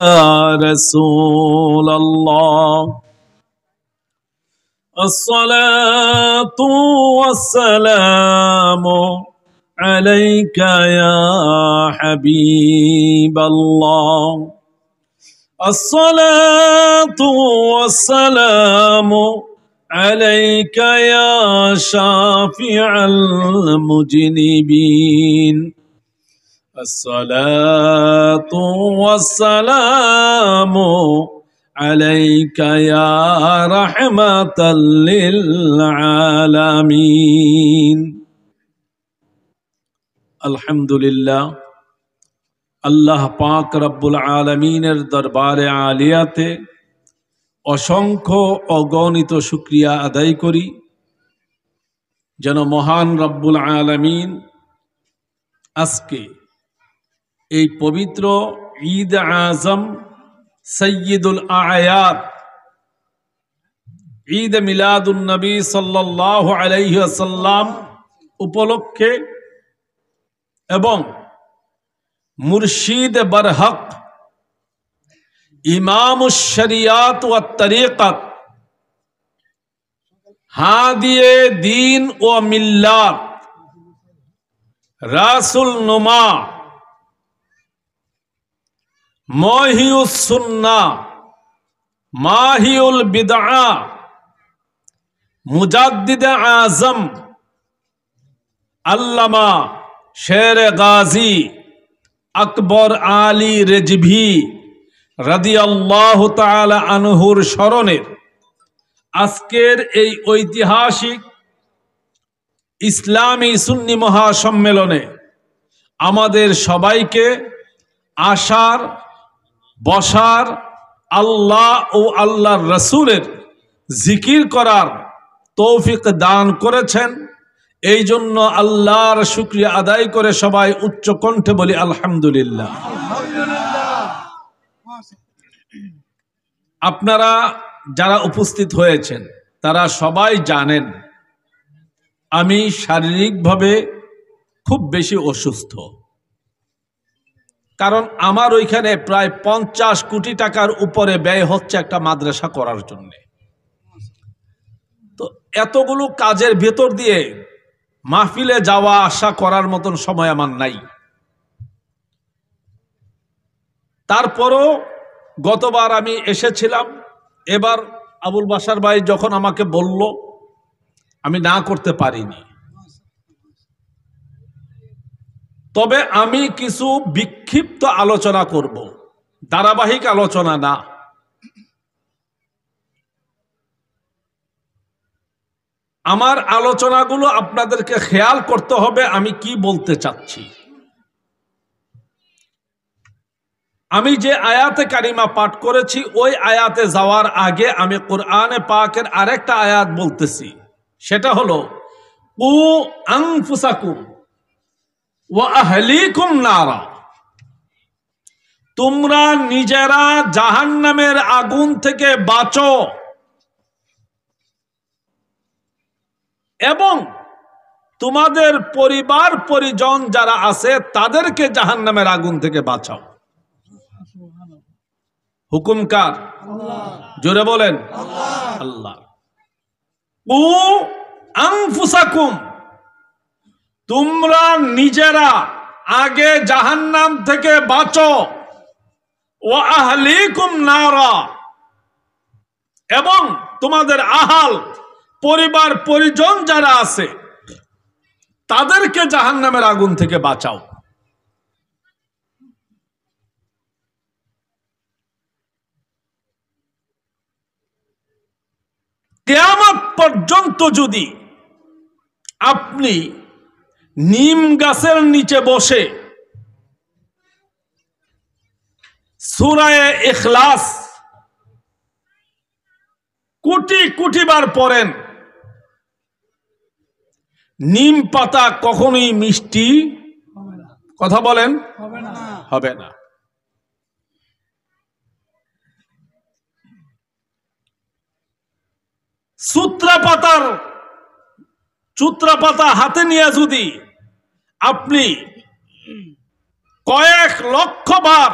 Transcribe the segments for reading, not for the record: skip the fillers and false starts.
يا رسول الله الصلاة والسلام عليك يا حبيب الله الصلاة والسلام عليك يا شافع المذنبين الصلاة والسلام عليك يا رحمة للعالمين الحمد لله আল্লাহ পাক রব্বুল আলামিনের দরবারে আলিয়াতে অসংখ্য অগণিত শুকরিয়া আদায় করি যেন মহান রব্বুল আলামিন আজকে এই পবিত্র ঈদ আজম সৈয়দুল আয়াত ঈদ মিলাদুন নবী সাল্লাল্লাহু আলাইহি ওয়াসাল্লাম উপলক্ষে এবং মুর্শিদ বরহক ইমামুশ শরিয়াত ওয়াত তরিকাত হাদিয়ে দ্বীন ও মিল্লাত রাসুল নুমা মহিউস সুন্নাহ মাহিউল বিদআ মুজাদ্দিদ আজম আল্লামা শের গাজী আকবর আলী রেজভী রাদিয়াল্লাহু তাআলা আনহুর স্মরণের আজকের এই ঐতিহাসিক ইসলামী সুন্নি মহাসম্মেলনে আমাদের সবাইকে আসার বসার আল্লাহ ও আল্লাহর রসুলের জিকির করার তৌফিক দান করেছেন এই জন্য আল্লাহর শুকরিয়া আদায় করে সবাই উচ্চ কণ্ঠে বলি আলহামদুলিল্লাহ। আপনারা যারা উপস্থিত হয়েছেন তারা সবাই জানেন আমি শারীরিকভাবে খুব বেশি অসুস্থ, কারণ আমার ওইখানে প্রায় 50 কোটি টাকার উপরে ব্যয় হচ্ছে একটা মাদ্রাসা করার জন্য। তো এতগুলো কাজের ভেতর দিয়ে মাহফিলে যাওয়া আসা করার মতন সময় আমার নাই। তারপরও গতবার আমি এসেছিলাম, এবার আবুল বাশার ভাই যখন আমাকে বলল আমি না করতে পারিনি। তবে আমি কিছু বিক্ষিপ্ত আলোচনা করব, ধারাবাহিক আলোচনা না। আমার আলোচনাগুলো আপনাদেরকে খেয়াল করতে হবে আমি কি বলতে চাচ্ছি। আমি যে আয়াতে কারিমা পাঠ করেছি ওই আয়াতে যাওয়ার আগে আমি কোরআনে পাকের আরেকটা আয়াত বলতেছি, সেটা হলো উ আনফুসাকুম ওয়া আহলিকুম নারা, তোমরা নিজেরা জাহান্নামের আগুন থেকে বাঁচো এবং তোমাদের পরিবার পরিজন যারা আছে তাদেরকে জাহান্নামের আগুন থেকে বাঁচাও। হুকুম কার? জোরে বলেন আল্লাহ। উ আনফুসাকুম, তোমরা নিজেরা আগে জাহান্নাম থেকে বাঁচো, ওয়া আহলিকুম নারা, এবং তোমাদের আহাল পরিবার পরিজন যারা আছে তাদেরকে জাহান্নামের আগুন থেকে বাঁচাও। কিয়ামত পর্যন্ত যদি আপনি নিম গাছের নিচে বসে সূরা ইখলাস কোটি কোটি বার পড়েন, নিম পাতা কখনোই মিষ্টি কথা বলেন হবে না। চুত্রা পাতা হাতে নিয়ে যদি আপনি কয়েক লক্ষ বার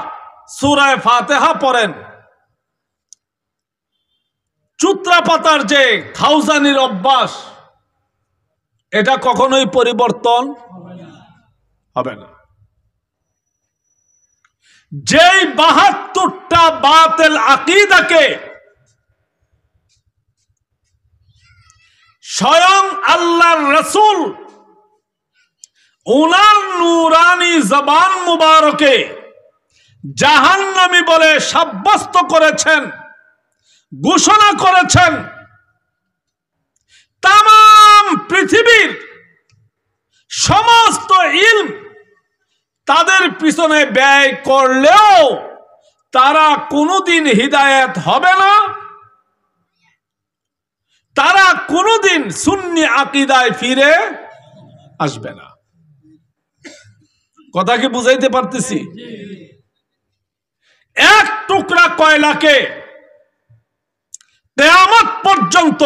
সূরা ফাতিহা পড়েন, চুত্রা পাতার যে খাউজানির অভ্যাস, এটা কখনোই পরিবর্তন হবে না। যেই ৭২টা বাতিল আকীদাকে স্বয়ং আল্লাহর রাসূল উনার নূরানি জবান মুবারকে জাহান্নামী বলে সাব্যস্ত করেছেন, ঘোষণা করেছেন, তাম পৃথিবীর সমস্ত ইলম তাদের পিছনে ব্যয় করলেও তারা কোনোদিন হিদায়াত হবে না, তারা কোনোদিন সুন্নি আকীদায় ফিরে আসবে না। কথা কি বুঝাইতে পারতেছি? এক টুকরা কয়লাকে কিয়ামত পর্যন্ত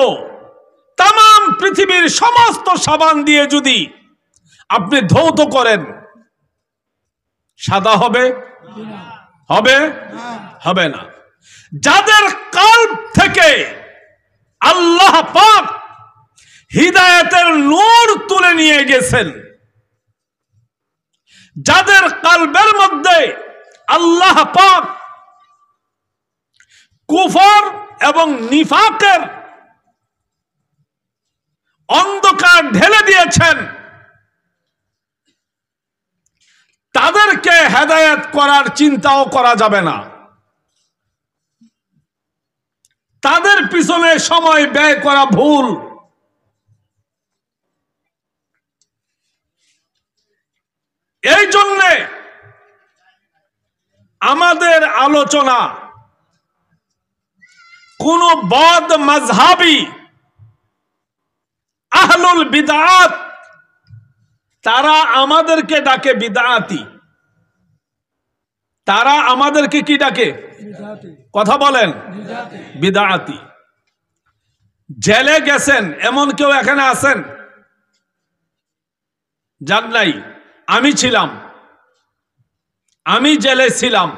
তাম পৃথিবীর সমস্ত সাবান দিয়ে যদি আপনি ধৌত করেন, সাদা হবে? হবে? হবে না। যাদের কলব থেকে আল্লাহ পাক হিদায়াতের নূর তুলে নিয়ে গেছেন, যাদের কলবের মধ্যে আল্লাহ পাক কুফর এবং নিফাকের অন্ধকার ঢেলে দিয়েছেন, তাদেরকে হেদায়েত করার চিন্তাও করা যাবে না। তাদের পিছনে সময় ব্যয় করা ভুল। এই জন্যে আমাদের আলোচনা কোন বদ মাযহাবী আহলুল বিদআত, তারা আমাদেরকে ডাকে বিদআতি, তারা আমাদেরকে কি ডাকে? কথা বলেন, বিদআতি। জেলে গেছেন এমন কেউ এখানে আছেন? জান নাই? আমি ছিলাম, আমি জেলে ছিলাম।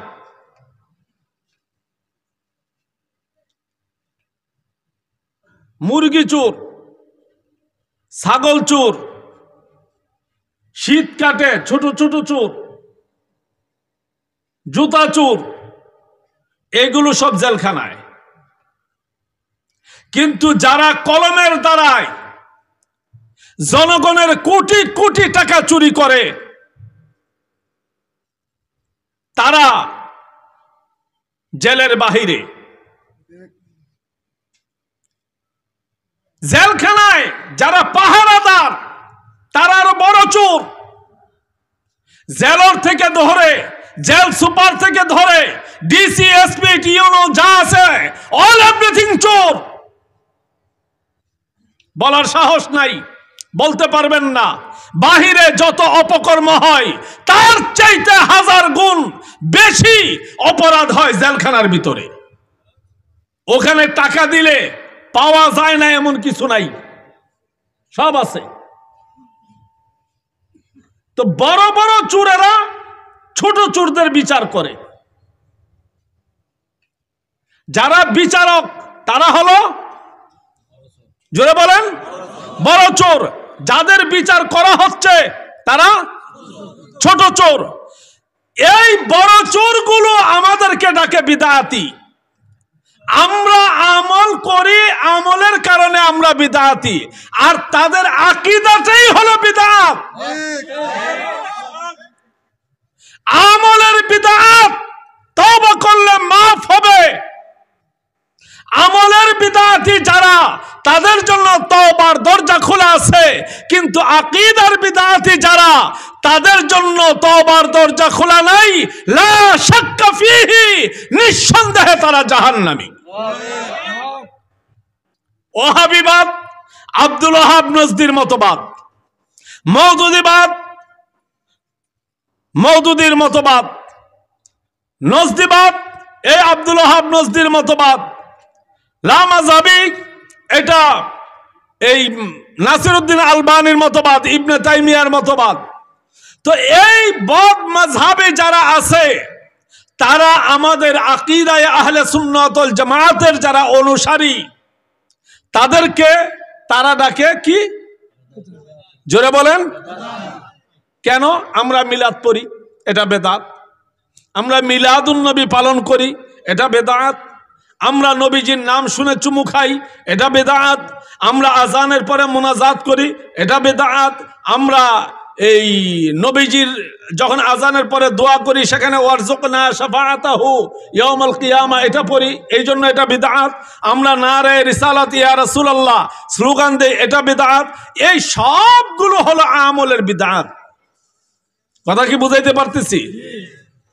মুরগি চোর, ছাগল চোর, শীত কাটে ছোট ছোট চোর, জুতা চোর, এগুলো সব জেলখানায়। কিন্তু যারা কলমের দ্বারায় জনগণের কোটি কোটি টাকা চুরি করে, তারা জেলের বাহিরে। জেলখানায় যারা পাহারাদার, তারা আরো বড় চোর। জেলর থেকে ধরে, জেল সুপার থেকে ধরে, ডিসি, এসপি, টিউনো যা আছে, অল এভরিথিং চোর। বলার সাহস নাই, বলতে পারবেন না। বাহিরে যত অপকর্ম হয় তার চাইতে 1000 গুণ বেশি অপরাধ হয় জেলখানার ভিতরে। ওখানে টাকা দিলে পাওয়া যায় না এমন কিছু নাই, সব আছে। তো বড় বড় চোরেরা ছোট চোরদের বিচার করে। যারা বিচারক তারা হলো, জোরে বলেন, বড় চোর। যাদের বিচার করা হচ্ছে তারা ছোট চোর। এই বড় চোরগুলো আমাদেরকে ডাকে বিদআতি। আমরা আমল করি, আমলের কারণে আমরা বিদআতি, আর তাদের আকীদাটাই হলো বিদআত। আমলের বিদআত তওবা করলে মাফ হবে। আমলের বিদআতি যারা, তাদের জন্য তওবার দরজা খোলা আছে, কিন্তু আকীদার বিদআতি যারা, তাদের জন্য তওবার দরজা খোলা নাই। লা শাক্কা ফীহি, নিঃসন্দেহে তারা জাহান্নামী। ওয়াহাবিবাদ, আব্দুল ওয়াহাব নজদির মতবাদ, মওদুদিবাদ, মওদুদির মতবাদ, নজদিবাদ, এই আব্দুল ওয়াহাব নজদির মতবাদ, লামাযহাবী, এটা এই নাসিরউদ্দিন আলবানির মতবাদ, ইবনে তাইমিয়ার মতবাদ। তো এই বদ মাযহাবে যারা আছে, তারা আমাদের আকীদায়ে আহলে সুন্নাত ওয়াল জামাতের যারা অনুসারী তাদেরকে তারা ডাকে কি? জোরে বলেন। কেন? আমরা মিলাদ পড়ি, এটা বেদাত। আমরা মিলাদুন নবী পালন করি, এটা বেদাত। আমরা নবীজির নাম শুনে চুমু খাই, এটা বেদাত। আমরা আজানের পরে মুনাজাত করি, এটা বেদাত। আমরা এই নবীজির যখন আজানের পরে দোয়া করি সেখানে ওয়ারযুকনা শাফাআতাহু ইয়াউমাল কিয়ামা এটা পড়ি, এই জন্য এটা বিদআত। আমরা নারে রিসালাত ইয়া রাসূলুল্লাহ স্লোগান দেই, এটা বিদআত। এই সবগুলো হলো আমলের বিদআত। কথা কি বুঝাইতে পারতেছি?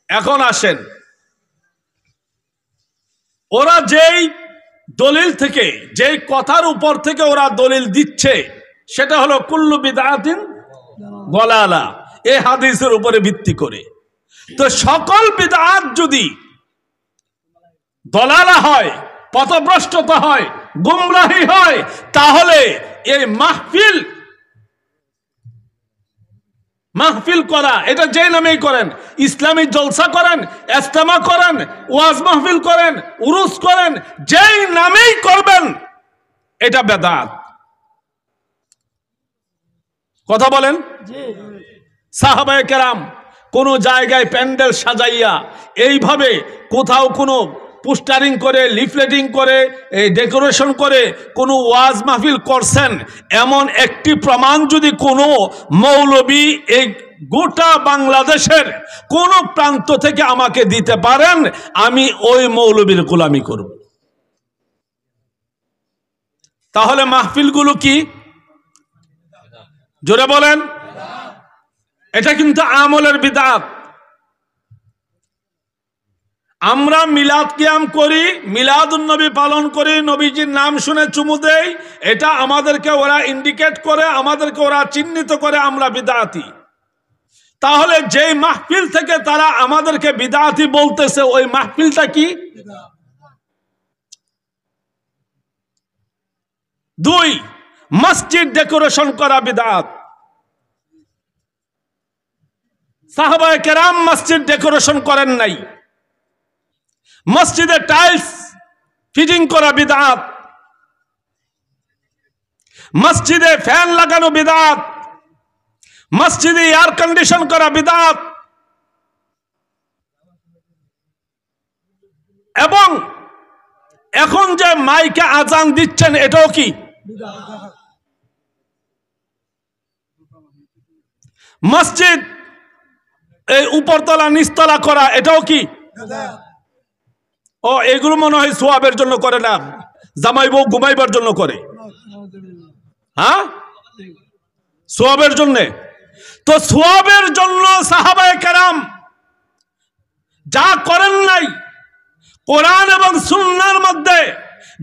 এখন আসেন, ওরা যেই দলিল থেকে, যেই কথার উপর থেকে ওরা দলিল দিচ্ছে সেটা হলো কুল্লু বিদআতিন দালালা, এই হাদিসের উপরে ভিত্তি করে। তো সকল বিদআত যদি দালালা হয়, পথভ্রষ্টতা হয়, গুমরাহি হয়, তাহলে এই মাহফিল করা, এটা যে নামেই করেন, ইসলামী জলসা করেন, ইজতেমা করেন, ওয়াজ মাহফিল করেন, উরুস করেন, যেই নামেই করবেন এটা বেদাত। কথা বলেন। সাহাবায়ে কেরাম কোন জায়গায় প্যান্ডেল সাজাইয়া এইভাবে কোথাও কোনো পোস্টারিং করে, লিফলেটিং করে, এই ডেকোরেশন করে কোনো ওয়াজ মাহফিল করছেন, এমন একটি প্রমাণ যদি কোনো মৌলবী এই গোটা বাংলাদেশের কোন প্রান্ত থেকে আমাকে দিতে পারেন, আমি ওই মৌলবীর গোলামি করব। তাহলে মাহফিলগুলো কি? জোরে বলেন। এটা কিন্তু আমলের বিদআত। আমরা মিলাদ কিয়াম করি, মিলাদুন নবী পালন করি, নবীজির নাম শুনে চুমু দেই, এটা আমাদেরকে ওরা ইন্ডিকেট করে, আমাদেরকে ওরা চিহ্নিত করে আমরা বিদআতি। তাহলে যেই মাহফিল থেকে তারা আমাদেরকে বিদআতি বলতেছে, ওই মাহফিলটা কি? দুই, মসজিদ ডেকোরেশন করা বিদআত। সাহাবায়ে কেরাম মসজিদ ডেকোরেশন করেন নাই। মসজিদে টাইলস ফিটিং করা বিদআত, মসজিদে ফ্যান লাগানো বিদআত, মসজিদে এয়ার কন্ডিশন করা বিদআত, এবং এখন যে মাইকে আজান দিচ্ছেন এটাও কি? মসজিদ এই উপরতলা নিচতলা করা এটাও কি? ও এগুলো মনে হয় সোয়াবের জন্য করে না, জামাই বউ ঘুমাইবার জন্য করে। হ্যাঁ, সোয়াবের জন্য। তো সোয়াবের জন্য সাহাবায়ে কেরাম যা করেন নাই, কোরআন এবং সুন্নাহর মধ্যে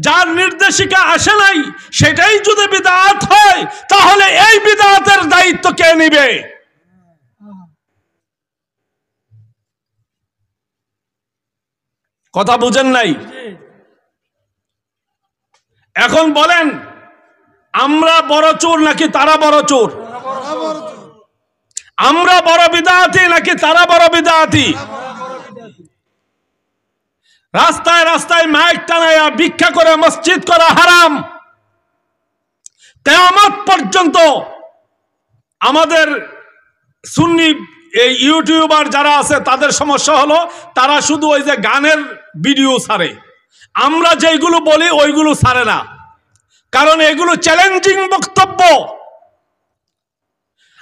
যার নির্দেশিকা আসে নাই, সেটাই যদি বিদআত হয়, তাহলে এই বিদআতের দায়িত্ব কে নেবে? কথা বুঝেন নাই? এখন বলেন, আমরা বড় চোর নাকি তারা বড় চোর? আমরা বড় বিদআতি নাকি তারা বড় বিদআতি? রাস্তায় রাস্তায় মাইক টানায়া ভিক্ষা করে মসজিদ করা হারাম। কিয়ামত পর্যন্ত আমাদের সুন্নি এই ইউটিউবার যারা আছে তাদের সমস্যা হলো তারা শুধু ওই যে গানের ভিডিও ছাড়ে, আমরা যেগুলো বলি ওইগুলো ছাড়ে না, কারণ এগুলো চ্যালেঞ্জিং বক্তব্য।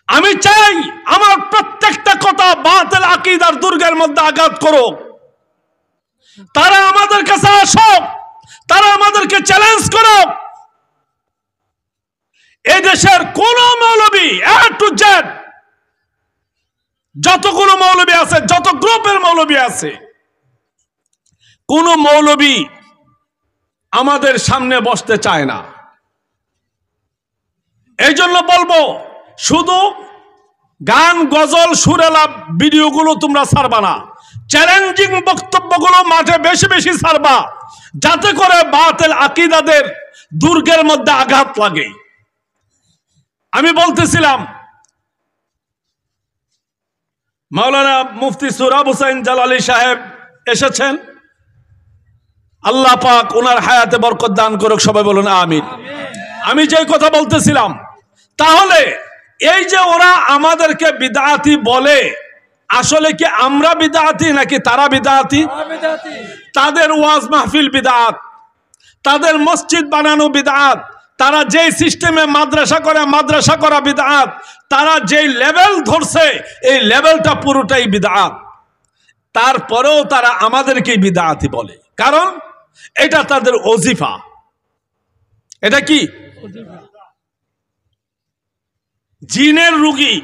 আমি চাই আমার প্রত্যেকটা কথা বাতিল আকীদার দুর্গের মধ্যে আঘাত করো। তারা আমাদের কাছে আসো, তারা আমাদেরকে চ্যালেঞ্জ করো। এই দেশের কোন মৌলবী A to Z, যতগুলো মৌলবী আছে, যত গ্রুপের মৌলবী আছে, কোন মৌলবী আমাদের সামনে বসতে চায় না। এই জন্য বলবো, শুধু গান গজল সুরেলা ভিডিওগুলো তোমরা ছাড়বা না, চ্যালেঞ্জিং বক্তব্যগুলো মাঠে বেশি বেশি ছাড়বা, যাতে করে বাতিল আকীদাদের দুর্গের মধ্যে আঘাত লাগে। আমি বলতেছিলাম, মাওলানা মুফতি সোহরাব হোসেন জালালী সাহেব এসেছেন, আল্লাহ পাক ওনার হায়াতে বরকত দান করুক, সবাই বলুন আমিন। আমি যে কথা বলতেছিলাম, তাহলে এই যে ওরা আমাদেরকে বিদআতি বলে, আসলে কি আমরা বিদআতি নাকি তারা বিদআতি? তাদের ওয়াজ মাহফিল বিদআত, তাদের মসজিদ বানানো বিদআত, তারা যেই সিস্টেমে মাদ্রাসা করে মাদ্রাসা করা বিদআত, তারা যেই লেভেল ধরছে এই লেভেলটা পুরোটাই বিদআত। তারপরেও তারা আমাদেরকে বিদআতি বলে, কারণ এটা তাদের ওজিফা। এটা কি? জিনের রুগী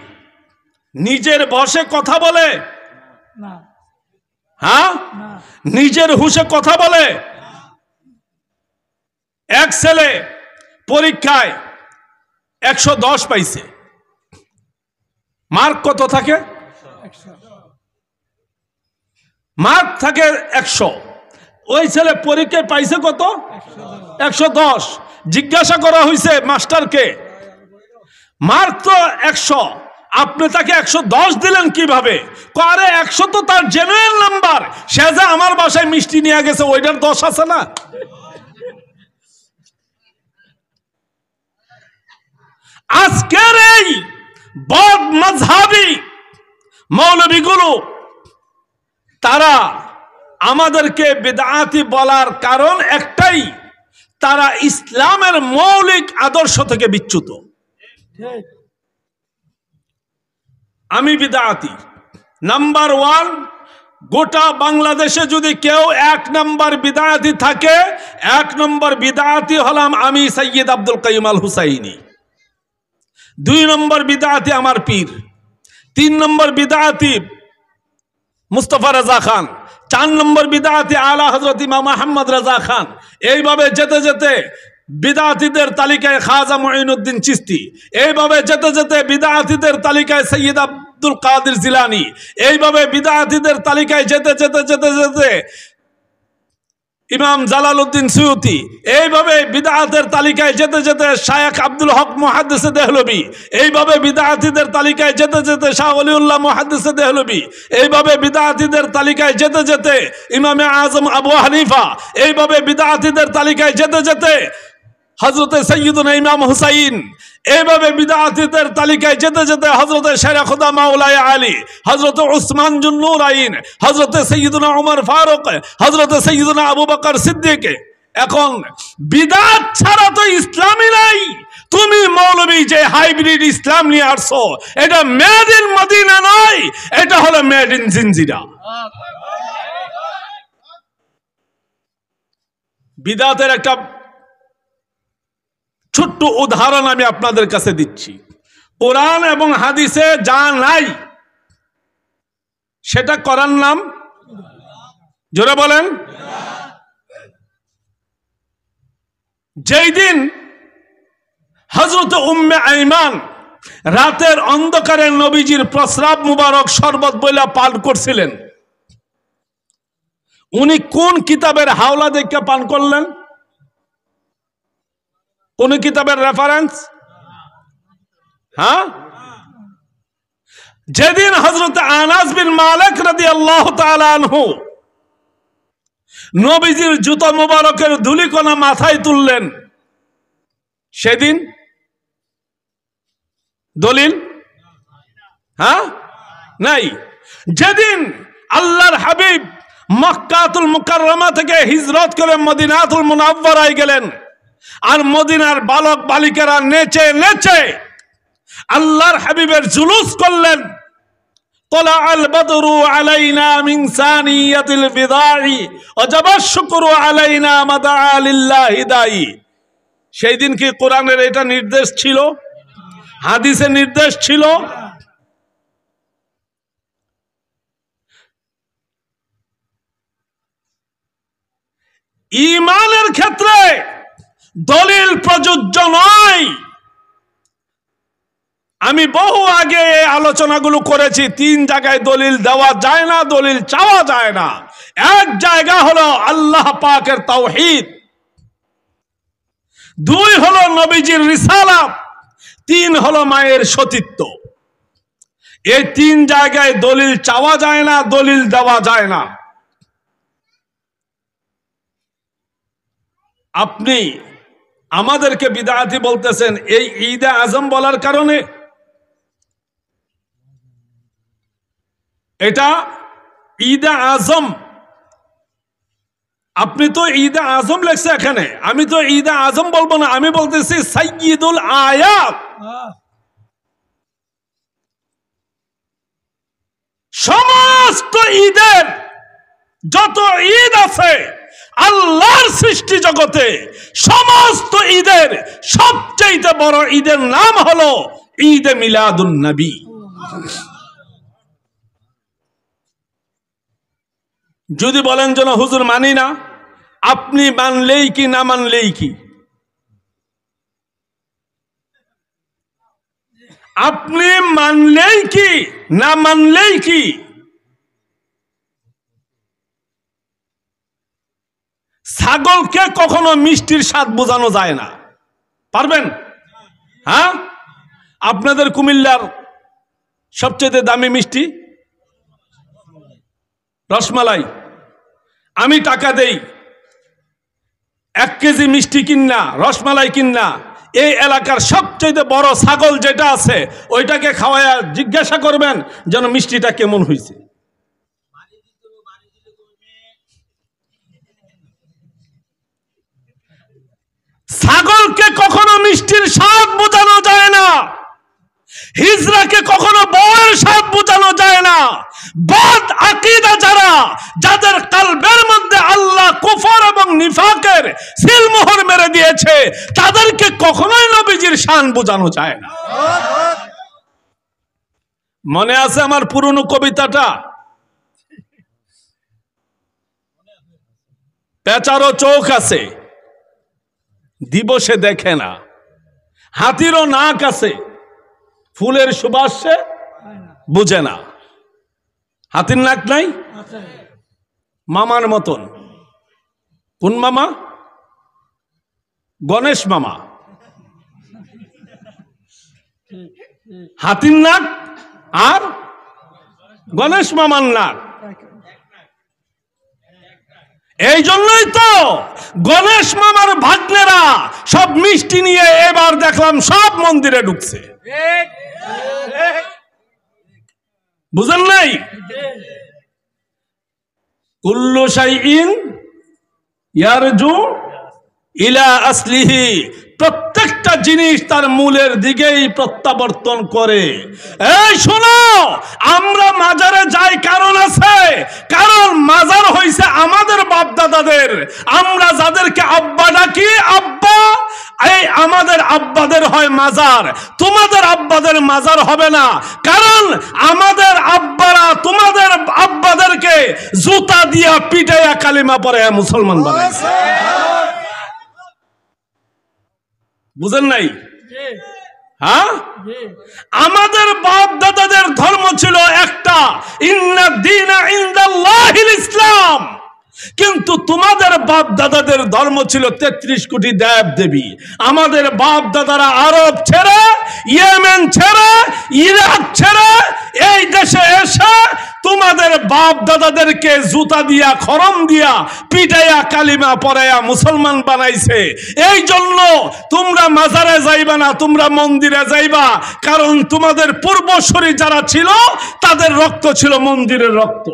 নিজের বসে কথা বলে? হ্যাঁ, নিজের হুশে কথা বলে? এক ছেলে পরীক্ষায় 110 পাইছে, মার্ক কত থাকে? মার্ক থাকে 100। ওই ছেলে পরীক্ষায় পাইছে কত? 110। জিজ্ঞাসা করা হয়েছে মাস্টারকে, মার্ক তো 100, আপনি তাকে 110 দিলেন কিভাবে? আরে 100 তো তার জেনুইন নাম্বার, সে যে আমার বাসায় মিষ্টি নিয়ে গেছে ওইটার 10 আছে না? আজকের এই বদ মাযহাবী মৌলবীগুলো তারা আমাদেরকে বিদআতি বলার কারণ একটাই, তারা ইসলামের মৌলিক আদর্শ থেকে বিচ্যুত। আমি বিদআতি নাম্বার 1। গোটা বাংলাদেশে যদি কেউ 1 নম্বর বিদআতি থাকে, 1 নম্বর বিদআতি হলাম আমি, সৈয়দ আব্দুল কাইয়ুম আল হুসাইনি। 2 নম্বর বিদআতি আমার পীর। 3 নম্বর বিদআতি মুস্তাফা রাজা খান। 4 নম্বর বিদআতি আলা হযরত ইমাম মুহাম্মদ রাজা খান। এইভাবে যেতে যেতে বিদআতিদের তালিকায় খাজা মুঈনুদ্দিন চিশতি, এইভাবে যেতে যেতে বিদআতিদের তালিকায় সৈয়দ আব্দুল কাদের জিলানী, এইভাবে বিদআতিদের তালিকায় যেতে যেতে যেতে যেতে ইমাম জালালউদ্দিন সুয়ুতি, এইভাবে বিদআতের তালিকায় যেতে যেতে শায়েখ আব্দুল হক মুহাদ্দিসে দেহলভী, এইভাবে বিদআতিদের তালিকায় যেতে যেতে শাহ ওলিউল্লাহ মুহাদ্দিসে দেহলভী, এইভাবে বিদআতিদের তালিকায় যেতে যেতে ইমামে আজম আবু হানিফা, এইভাবে বিদআতিদের তালিকায় যেতে যেতে হযরত সাইয়্যিদুনা ইমাম হুসাইন, এইভাবে বিদআতিদের তালিকায় যেতে যেতে হযরত শেরে খুদা মাওলায়ে আলী, হযরত উসমান জুন্নুরাইন, হযরত সাইয়্যিদুনা ওমর ফারুক, হযরত সাইয়্যিদুনা আবু বকর সিদ্দিক। এখন বিদআত ছাড়া তো ইসলামই নাই। তুমি মৌলবী যে হাইব্রিড ইসলাম নিয়ে আসছো, এটা মেড ইন মদিনা নয়, এটা হলো মেড ইন জিনজিরা। বিদআতের একটা ছোট্ট উদাহরণ আমি আপনাদের কাছে দিচ্ছি। কোরআন এবং হাদিসে যা নাই সেটা করার নাম, জোরে বলেন। যেই দিন হযরত উম্মে আইমান রাতের অন্ধকারে নবীজির প্রস্রাব মুবারক শরবত বইলা পান করছিলেন, উনি কোন কিতাবের হাওলা দেখে পান করলেন? কোন কিতাবের রেফারেন্স? হ্যাঁ, যেদিন হযরত আনাস বিন মালিক রাদিয়াল্লাহু তাআলা আনহু নবীজির জুতা মুবারকের ধুলিকণা মাথায় তুললেন, সেদিন দলিল হ্যাঁ নাই। যেদিন আল্লাহর হাবিব মক্কাতুল মুকাররমা থেকে হিজরত করে মদিনাতুল মুনাওয়ারায় গেলেন, আর মদিনার বালক বালিকারা নেচে নেচে আল্লাহর হাবিবের জুলুস করলেন। তোলাআল বদরু আলাইনা মিন সানিয়াতিল বিদাই ওয়াজাবা শুকরু আলাইনা মাদা লিল্লাহি দাই। সেই দিন কি কোরআনের এটা নির্দেশ ছিল? হাদিসের নির্দেশ ছিল? ঈমানের ক্ষেত্রে দলিল প্রযোজ্য নয়। আমি বহু আগে এই আলোচনাগুলো করেছি। 3 জায়গায় দলিল দেওয়া যায় না, দলিল চাওয়া যায় না। এক জায়গা হলো আল্লাহ পাকের তাওহীদ, 2 হলো নবীজির রিসালাত, 3 হলো মায়ের সতীত্ব। এই 3 জায়গায় দলিল চাওয়া যায় না, দলিল দেওয়া যায় না। আপনি আমাদেরকে বিদআতি বলতেছেন এই ঈদে আজম বলার কারণে। এটা ঈদে আজম, আপনি তো ঈদে আজম লেখছে এখানে, আমি তো ঈদে আজম বলবো না, আমি বলতেছি সাইয়্যিদুল আয়াত। সমস্ত ঈদের যত ঈদ আছে আল্লাহর সৃষ্টি জগতে, সমস্ত ঈদের সবচেয়ে বড় ঈদের নাম হলো ঈদে মিলাদুন নবী। যদি বলেন যেন হুজুর মানি না, আপনি মানলেই কি না মানলেই কি, আপনি মানলেই কি না মানলেই কি, ছাগলকে কখনো মিষ্টির স্বাদ বোঝানো যায় না, পারবেন? হ্যাঁ, আপনাদের কুমিল্লার সবচেয়ে দামি মিষ্টি রসমালাই। আমি টাকা দেই 1 কেজি মিষ্টি কিন্না, রসমালাই কিন্না, এই এলাকার সবচেয়ে বড় ছাগল যেটা আছে ওইটাকে খাওয়ায়া জিজ্ঞাসা করবেন যেন মিষ্টিটা কেমন হয়েছে। ছাগলকে কখনো মিষ্টির স্বাদ বোঝানো যায় না, হিজড়াকে কখনো বউয়ের স্বাদ বোঝানো যায় না। বদ আকীদা যারা, যাদের কলবের মধ্যে আল্লাহ কুফর এবং নিফাকের সিলমোহর মেরে দিয়েছে, তাদেরকে কখনোই নবীজির শান বোঝানো যায় না। মনে আছে আমার পুরনো কবিতাটা, পেঁচারও চোখ আছে দিবসে দেখে না, হাতিরও নাক আছে ফুলের সুবাস সে বুঝে না। হাতির নাক নাই? মামার মতন। কোন মামা? গণেশ মামা। হাতির নাক আর গণেশ মামার নাক। এই জন্যই তো গণেশ মামার ভাগ্নেরা সব মিষ্টি নিয়ে এবার দেখলাম সব মন্দিরে ঢুকছে। বুঝেন নাই? কুল্লু শাইইন ইয়ারজু ইলা আসলিহি, প্রত্যেকটা জিনিস তার মূলের দিকেই প্রত্যাবর্তন করে। এই শোনো, আমরা মাজারে যাই কারণ আছে, কারণ মাজার হইছে আমাদের বাপ দাদাদের। আমরা যাদেরকে আব্বা ডাকি, আব্বা, এই আমাদের আব্বাদের হয় মাজার, তোমাদের আব্বাদের মাজার হবে না। কারণ আমাদের আব্বারা তোমাদের আব্বাদেরকে জুতা দিয়া পিটাইয়া কালিমা পড়ে মুসলমান বানাইছে। বুঝেন নাই? হ্যাঁ, আমাদের বাপ দাদাদের ধর্ম ছিল একটা, ইন্না দীনা ইনদাল্লাহিল ইসলাম। কিন্তু তোমাদের বাপ দাদাদের ধর্ম ছিল 33 কোটি দেব দেবী। আমাদের বাপ দাদারা আরব ছেড়ে, ইয়েমেন ছেড়ে, ইরাক ছেড়ে এই দেশে এসে তোমাদের বাপ দাদাদেরকে জুতা দিয়া, খরম দিয়া, পিটাইয়া, কালিমা পড়াইয়া মুসলমান বানাইছে। এই জন্য তোমরা মাজারে যাইবা না, তোমরা মন্দিরে যাইবা, কারণ তোমাদের পূর্বসূরি যারা ছিল তাদের রক্ত ছিল মন্দিরের রক্ত।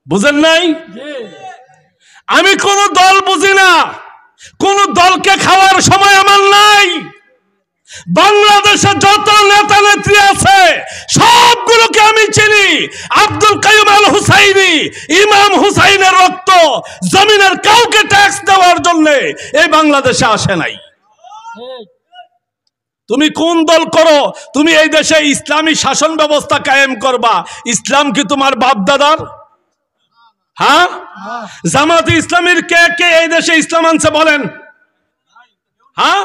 বুঝেন নাই? আমি কোন দল বুঝি না, কোন দলকে খাওয়ার সময় আমার নাই। বাংলাদেশে যত নেতা নেত্রী আছে সবগুলোকে আমি চিনি। আব্দুল কাইয়ুম আল হুসাইনি, ইমাম হুসাইনের রক্ত জমিনের কাউকে ট্যাক্স দেওয়ার জন্য এই বাংলাদেশে আসে নাই। তুমি কোন দল করো, তুমি এই দেশে ইসলামী শাসন ব্যবস্থা কায়েম করবা, ইসলাম কি তোমার বাপ দাদার? হ্যাঁ, জামাত ইসলামীর কে কে এই দেশে ইসলাম আনছে বলেন? হ্যাঁ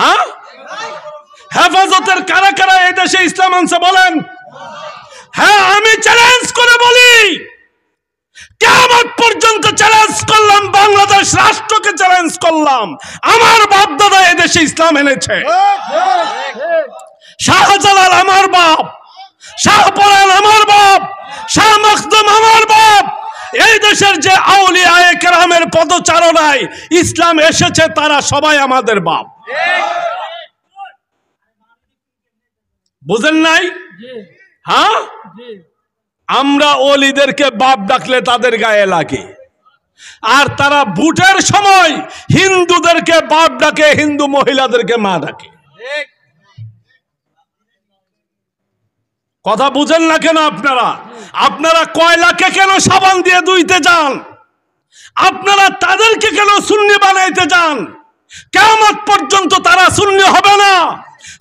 হ্যাঁ, হেফাজতের কারা কারা এই দেশে ইসলাম আনছে বলেন? হ্যাঁ, আমি চ্যালেঞ্জ করে বলি, কিয়ামত পর্যন্ত চ্যালেঞ্জ করলাম, বাংলাদেশ রাষ্ট্রকে চ্যালেঞ্জ করলাম, আমার বাপ দাদা এই দেশে ইসলাম এনেছে। শাহজালাল আমার বাপ, শাহপরান আমার বাপ, শাহ মখদুম আমার বাপ, এই দেশের যে আউলিয়ায়ে কেরামের পদচারণায় ইসলাম এসেছে তারা সবাই আমাদের বাপ। বুঝেন নাই? হ্যাঁ, আমরা ওলিদেরকে বাপ ডাকলে তাদের গায়ে লাগে, আর তারা ভোটের সময় হিন্দুদেরকে বাপ ডাকে, হিন্দু মহিলাদেরকে মা ডাকে। কথা বুঝেন না কেন আপনারা? আপনারা কয়লাকে কেন সাবান দিয়ে ধুইতে যান? আপনারা তাদেরকে কেন সুন্নি বানাইতে যান? কিয়ামত পর্যন্ত তারা সুন্নি হবে না।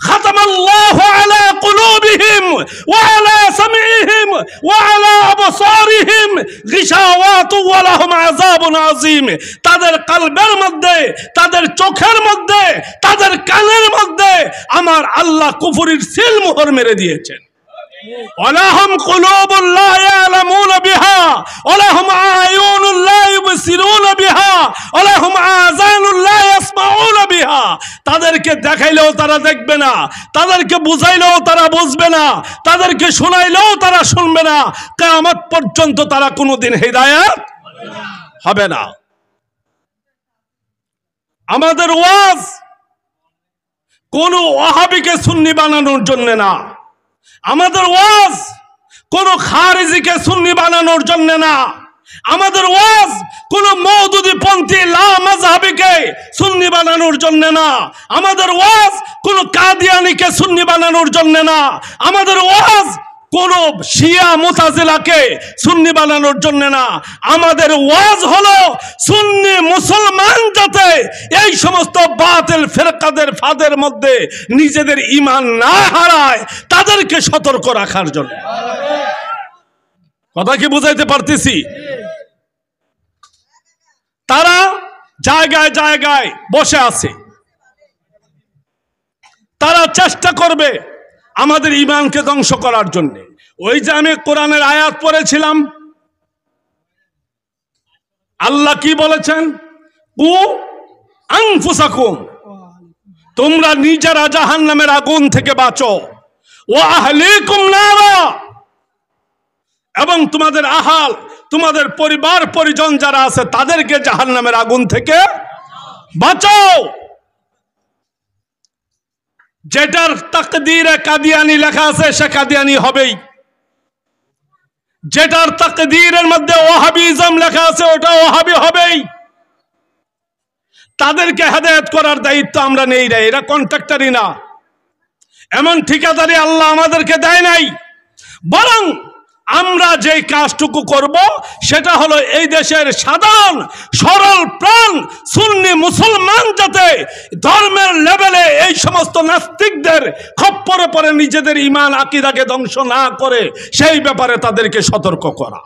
খাতামাল্লাহু আলা কুলুবিহিম ওয়া আলা সামিইহিম ওয়া আলা আবসারিহিম গিশাওয়াতু ওয়া লাহুম আযাবুন আযীম। তাদের কলবের মধ্যে, তাদের চোখের মধ্যে, তাদের কানের মধ্যে আমার আল্লাহ কুফরির সিল মোহর মেরে দিয়েছেন। ওয়ালাহুম কুলুবুন লা ইয়ালামুনা বিহা ওয়ালাহুম আয়ুনুন লা ইউবসিরুনা বিহা ওয়ালাহুম আযানুন লা ইয়াসমাউনা বিহা। তাদেরকে দেখাইলেও তারা দেখবে না, তাদেরকে বুঝাইলেও তারা বুঝবে না, তাদেরকে শোনাইলেও তারা শুনবে না। কিয়ামত পর্যন্ত তারা কোনোদিন হিদায়াত হবে না। আমাদের ওয়াজ কোন ওয়াহাবিকে সুন্নি বানানোর জন্য না, আমাদের ওয়াজ কোন খারিজিকে সুন্নি বানানোর জন্য না, আমাদের ওয়াজ কোন মওদুদি পন্থী লা মাযহাবিকে সুন্নি বানানোর জন্য না, আমাদের ওয়াজ কোন কাদিয়ানীকে সুন্নি বানানোর জন্য না, আমাদের ওয়াজ কোন শিয়া মুতাজিলাকে সুন্নি বানানোর জন্য না। আমাদের ওয়াজ হলো সুন্নি মুসলমান যাতে এই সমস্ত বাতিল ফিরকাদের ফাঁদের মধ্যে নিজেদের ঈমান না হারায় তাদেরকে সতর্ক রাখার জন্য। কথা কি বুঝাইতে পারতেছি? তারা জায়গায় জায়গায় বসে আছে, তারা চেষ্টা করবে আমাদের ঈমানকে ধ্বংস করার জন্য। ওই যে আমি কোরআনের আয়াত পড়েছিলাম, আল্লাহ কি বলেছেন? কু আনফুসাকুম, তোমরা নিজেরা জাহান্নামের আগুন থেকে বাঁচো, ওয়া আহলিকুম নারা, এবং তোমাদের আহাল, তোমাদের পরিবার পরিজন যারা আছে তাদেরকে জাহান্নামের আগুন থেকে বাঁচাও। যেটার তাকদীরে কাদিয়ানি লেখা আছে সে কাদিয়ানি হবেই, যেটার তাকদীরের মধ্যে ওয়াহাবিজম লেখা আছে ওটা ওয়াহাবি হবেই। তাদেরকে হেদায়েত করার দায়িত্ব আমরা নেই রে, এরা কন্ট্রাক্টরই না, এমন ঠিকাদারি আল্লাহ আমাদেরকে দেয় নাই। বরং আমরা যে কাজটুকু করব সেটা হলো এই দেশের সাধারণ সরল প্রাণ সুন্নি মুসলমান যাতে ধর্মের লেভেলে এই সমস্ত নাস্তিকদের খপ্পরে পড়ে নিজেদের ঈমান আকীদাকে ধ্বংস না করে সেই ব্যাপারে তাদেরকে সতর্ক করা।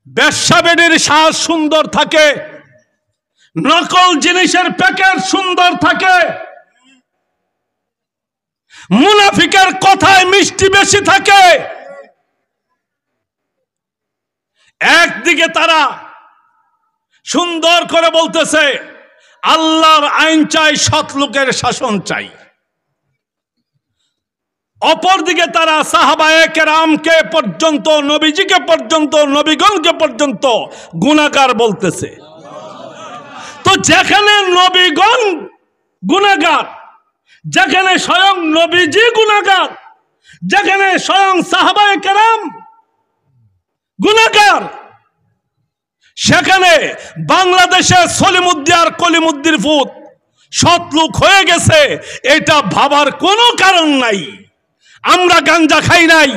বেশ্যা বেডির শ্বাস সুন্দর থাকে, নকল জিনিসের প্যাকেট সুন্দর থাকে, মুনাফিকের কথায় মিষ্টি বেশি থাকে। একদিকে তারা সুন্দর করে বলতেছে আল্লাহর আইন চাই, সৎ লোকের শাসন চাই, অপরদিকে তারা সাহাবায়ে কেরামকে পর্যন্ত, নবীজিকে পর্যন্ত, নবীগণকে পর্যন্ত গুনাহগার বলতেছে। তো যেখানে নবীগণ গুনাহগার, যেখানে স্বয়ং নবীজি গুনাহগার, যেখানে স্বয়ং সাহাবায়ে কেরাম গুনাহগার, সেখানে বাংলাদেশে সলিমুদ্দি আর কলিমুদ্দির ফুত সৎলোক হয়ে গেছে, এটা ভাবার কোনো কারণ নাই। আমরা গাঞ্জা খাই নাই,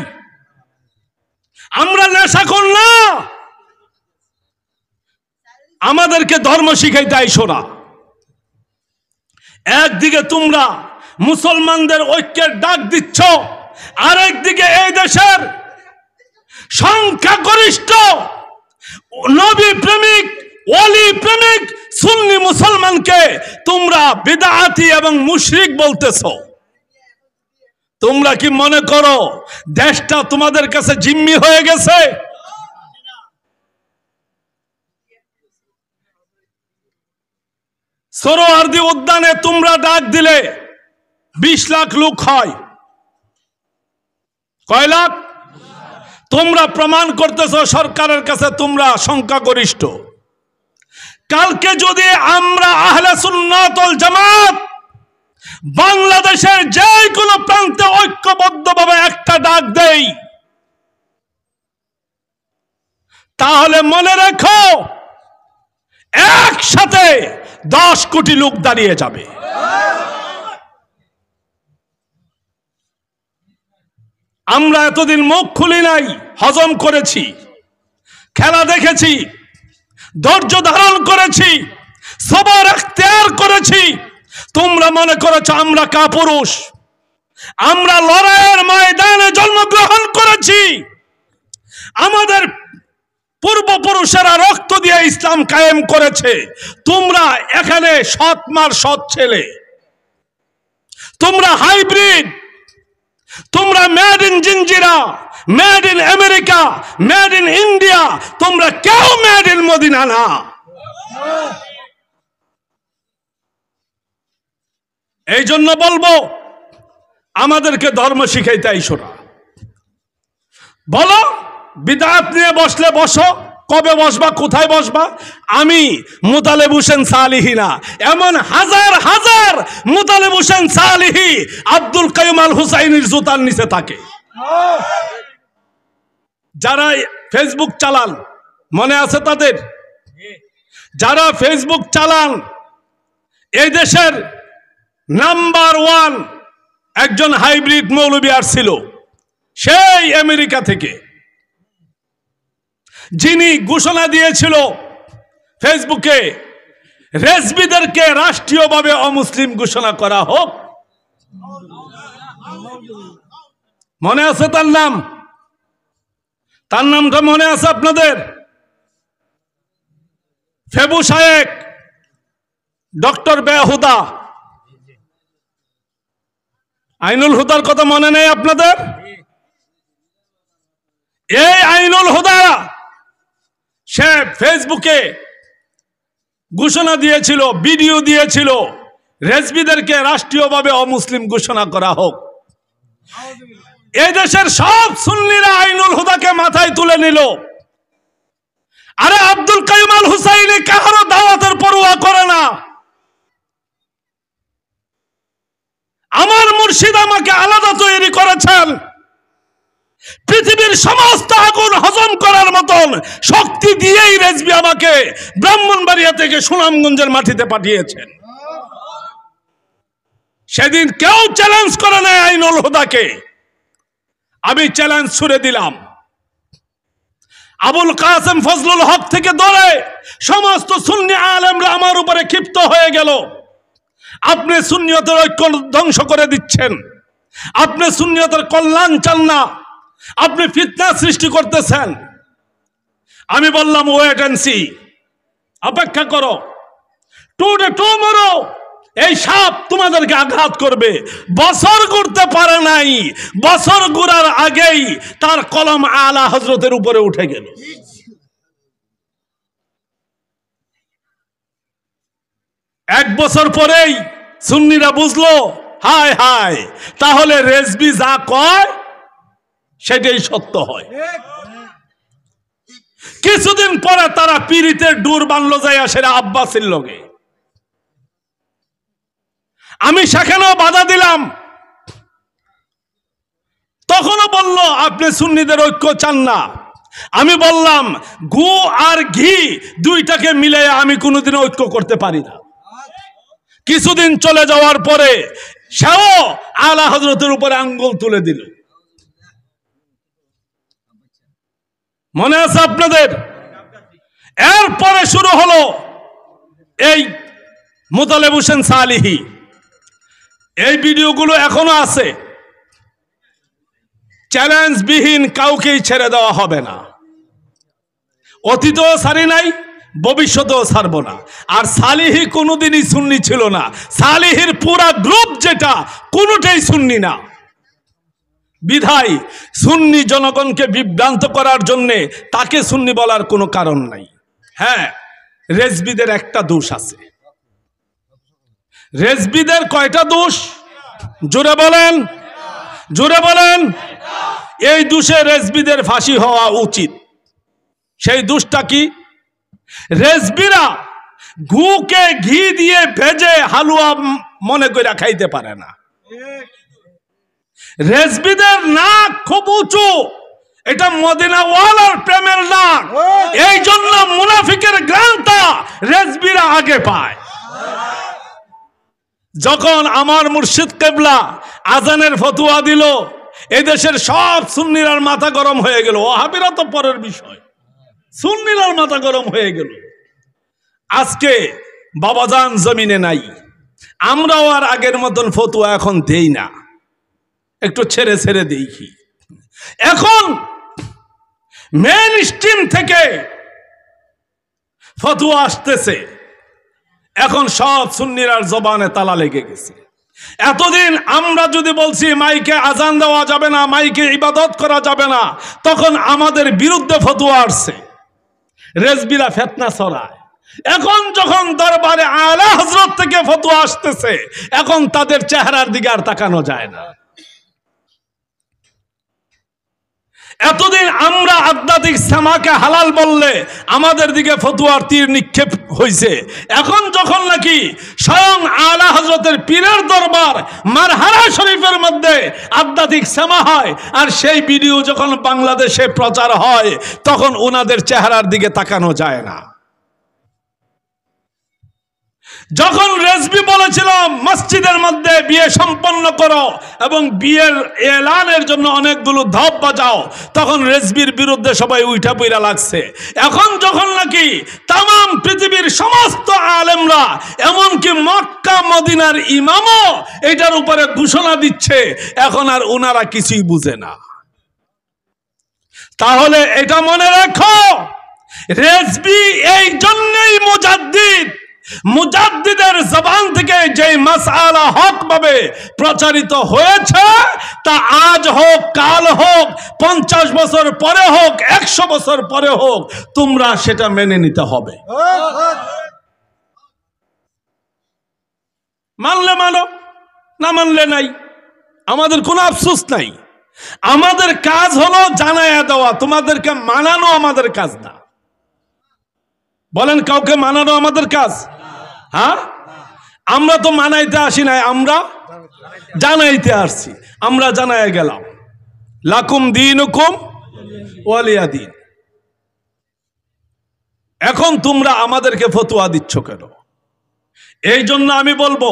আমরা নেশাখোর না, আমাদেরকে ধর্ম শিখাইতে আইসো না। একদিকে তোমরা মুসলমানদের ঐক্যের ডাক দিচ্ছ, আরেকদিকে এই দেশের সংখ্যাগরিষ্ঠ নবী প্রেমিক, ওলি প্রেমিক সুন্নি মুসলমানকে তোমরা বিদআতি এবং মুশরিক বলতেছ। তোমরা কি মনে করো দেশটা তোমাদের কাছে জিম্মি হয়ে গেছে? সোহরাওয়ার্দী উদ্যানে তোমরা ডাক দিলে 20 লাখ লোক হয়, কয় লাখ? তোমরা প্রমাণ করতেছ সরকারের কাছে তোমরা সংখ্যাগরিষ্ঠ। কালকে যদি আমরা আহলে সুন্নাত ওয়াল জামাত বাংলাদেশের যে কোনো প্রান্তে ঐক্যবদ্ধভাবে একটা ডাক দেই, তাহলে মনে রেখো একসাথে 10 কোটি লোক দাঁড়িয়ে যাবে। আমরা এতদিন মুখ খুলি নাই, হজম করেছি, খেলা দেখেছি, ধৈর্য ধারণ করেছি, সবর ইখতিয়ার করেছি। তোমরা মনে করেছো আমরা কাপুরুষ। আমরা লড়াইয়ের ময়দানে জন্মগ্রহণ করেছি। আমাদের পূর্বপুরুষেরা রক্ত দিয়ে ইসলাম কায়েম করেছে। তোমরা এখানে সৎ মার সৎ ছেলে, তোমরা হাইব্রিড, তোমরা made in Jinjira, made in America, made in India, তোমরা কেউ মেড ইন মদিনা না। এই জন্য বলবো আমাদেরকে ধর্ম শিখাইতে আইসো না। বলো বিদআত নিয়ে বসলে বসো, কবে বসবা, কোথায় বসবা? আমি মুতালেব হোসেন সালিহি না, এমন হাজার হাজার মুতালেব হোসেন সালিহি আব্দুল কাইয়ুম আল হুসাইনির জুতার নিচে থাকে। যারা ফেসবুক চালান, মনে আছে তাদের? যারা ফেসবুক চালান, এই দেশের নাম্বার 1 একজন হাইব্রিড মৌলবী আসছিল সেই আমেরিকা থেকে, যিনি ঘোষণা দিয়েছিল ফেসবুকে রেজবিদেরকে রাষ্ট্রীয়ভাবে অমুসলিম ঘোষণা করা হোক। মনে আছে তার নাম? তার নামটা মনে আছে আপনাদের? ফেবু শায়েক, ডক্টর বেহুদা। আইনুল হুদার কথা মনে নেই আপনাদের? এই আইনুল হুদা সে ফেসবুকে ঘোষণা দিয়েছিল, ভিডিও দিয়েছিল রেজবিদেরকে রাষ্ট্রীয়ভাবে অমুসলিম ঘোষণা করা হোক। এই দেশের সব সুন্নিরা আইনুল হুদাকে মাথায় তুলে নিল। আরে আব্দুল কাইয়ুম আল হুসাইনি কাহারও দাওয়াতের পরোয়া করে না। আমার মুর্শিদ আমাকে আলাদা তৈরি করেছেন। পৃথিবীর সমস্ত আগুন হজম করার মতন শক্তি দিয়েই রেজবি আমাকে ব্রাহ্মণবাড়িয়া থেকে সুনামগঞ্জের মাটিতে পাঠিয়েছেন। সেদিন কেউ চ্যালেঞ্জ করে নাই আইনুল হুদাকে। আমি চ্যালেঞ্জ ছুড়ে দিলাম। আবুল কাসেম ফজলুল হক থেকে ধরে সমস্ত সুন্নি আলেমরা আমার উপরে ক্ষিপ্ত হয়ে গেল। আপনি সুন্নিয়তের ঐক্য ধ্বংস করে দিচ্ছেন, আপনি সুন্নিয়তের কল্যাণ চান না, আপনি ফিতনা সৃষ্টি করতেছেন। আমি বললাম ওয়েট এন্ড সি, অপেক্ষা করো, টুমরো এই সাপ তোমাদেরকে আঘাত করবে। বছর ঘুরতে পারে নাই, বছর ঘুরার আগেই তার কলম আলা হযরতের উপরে উঠে গেল। এক বছর পরেই সুন্নিরা বুঝলো, হায় হায়, তাহলে রেজবি যা কয় সেটাই সত্য হয়। কিছুদিন পরে তারা পীরিতের ডুর বানলো যায় সেটা আব্বাসের লগে। আমি সেখানেও বাধা দিলাম। তখনও বলল আপনি সুন্নিদের ঐক্য চান না। আমি বললাম গু আর ঘি দুইটাকে মিলে আমি কোনোদিন ঐক্য করতে পারি না। কিছুদিন চলে যাওয়ার পরে সেও আলা হযরতের উপরে আঙ্গুল তুলে দিল। মনে আছে আপনাদের? এরপরে শুরু হলো এই মুতালেব হোসেন সালিহি। এই ভিডিওগুলো এখনো আছে। চ্যালেঞ্জ বিহীন কাউকেই ছেড়ে দেওয়া হবে না। অতীতেও ছাড়ি নাই, ভবিষ্যতেও ছাড়বো না। আর সালিহি কোনোদিনই সুন্নি ছিল না। সালিহির পুরা গ্রুপ যেটা কোনোটাই সুন্নি না। বিধায় সুন্নি জনগণকে বিভ্রান্ত করার জন্যে তাকে সুন্নি বলার কোনো কারণ নাই। হ্যাঁ, রেজবিদের একটা দোষ আছে। রেজবিদের কয়টা দোষ? জোরে বলেন, জোরে বলেন। এই দোষে রেজবিদের ফাঁসি হওয়া উচিত। সেই দোষটা কি? রেজবিরা গুকে ঘি দিয়ে ভেজে হালুয়া মনে করে খাইতে পারে না। রেজবিদের নাক খুব উঁচু, এটা মদিনাওয়ালার প্রেমের নাক, এই জন্য মুনাফিকের গ্রান্তা রেজবিরা আগে পায়। যখন আমার মুর্শিদ কেবলা আজানের ফতুয়া দিল, এদেশের সব সুন্নিরার মাথা গরম হয়ে গেল। ওয়াহাবিরা তো পরের বিষয়, সুন্নিরার মাথা গরম হয়ে গেল। আজকে বাবাজান জমিনে নাই, আমরাও আর আগের মতন ফতুয়া এখন দেই না, একটু ছেড়ে ছেড়ে দেখি। এখন মেইন স্ট্রিম থেকে ফতুয়া আসতেছে, এখন সব সুন্নিরার জবানে তালা লেগে গেছে। এতদিন আমরা যদি বলছি মাইকে আজান দেওয়া যাবে না, মাইকে ইবাদত করা যাবে না, তখন আমাদের বিরুদ্ধে ফতুয়া আসছে, রেজবিরা ফিতনা ছড়ায়। এখন যখন দরবারে আলা হযরত থেকে ফতুয়া আসতেছে, এখন তাদের চেহারার দিকে আর তাকানো যায় না। এতদিন আমরা আধ্যাত্মিক সামাকে হালাল বললে আমাদের দিকে ফতুয়ার তীর নিক্ষেপ হয়েছে। এখন যখন নাকি স্বয়ং আলা হযরতের পীরের দরবার মারহারা শরীফের মধ্যে আধ্যাত্মিক সামা হয়, আর সেই ভিডিও যখন বাংলাদেশে প্রচার হয়, তখন ওনাদের চেহারার দিকে তাকানো যায় না। যখন রেজবি বলেছিল মসজিদের মধ্যে বিয়ে সম্পন্ন করো এবং বিয়ের এলানের জন্য অনেকগুলো ধপ বাজাও, তখন রেজবির বিরুদ্ধে সবাই উইঠা পইরা লাগছে। এখন যখন নাকি তামাম পৃথিবীর সমস্ত আলেমরা, এমনকি মক্কা মদিনার ইমামও এটার উপরে ঘোষণা দিচ্ছে, এখন আর ওনারা কিছুই বুঝে না। তাহলে এটা মনে রাখো, রেজবি এই জন্যই মুজাদ্দিদ। মুজাদ্দিদের জবান থেকে যে মাসআলা হক ভাবে প্রচারিত হয়েছে, তা আজ হোক, কাল হোক, 50 বছর পরে হোক, 100 বছর পরে হোক, তোমরা সেটা মেনে নিতে হবে। মানলে মানো, না মানলে নাই, আমাদের কোনো আফসোস নাই। আমাদের কাজ হলো জানায়া দেওয়া, তোমাদেরকে মানানো আমাদের কাজ না। বলেন, কাউকে মানানো আমাদের কাজ? হ্যাঁ, আমরা তো মানাইতে আসি নাই, আমরা জানাইতে আসছি। আমরা জানাই গেলাম, লাকুম দীনুকুম ওয়ালিয়া দীন। এখন তোমরা আমাদেরকে ফতোয়া দিচ্ছ কেন? এই জন্য আমি বলবো,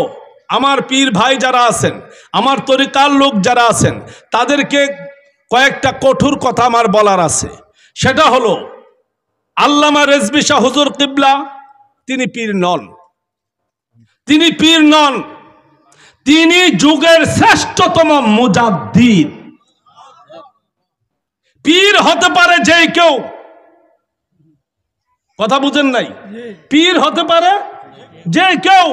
আমার পীর ভাই যারা আছেন, আমার তরিকার লোক যারা আছেন, তাদেরকে কয়েকটা কঠোর কথা আমার বলার আছে। সেটা হলো, আল্লামা রেজভী শাহ হুজুর কিবলা তিনি পীর নন, তিনি পীর নন, তিনি যুগের শ্রেষ্ঠতম মুজাদ্দিদ। পীর হতে পারে যে কেউ, কথা বুঝেন নাই? পীর হতে পারে যে কেউ,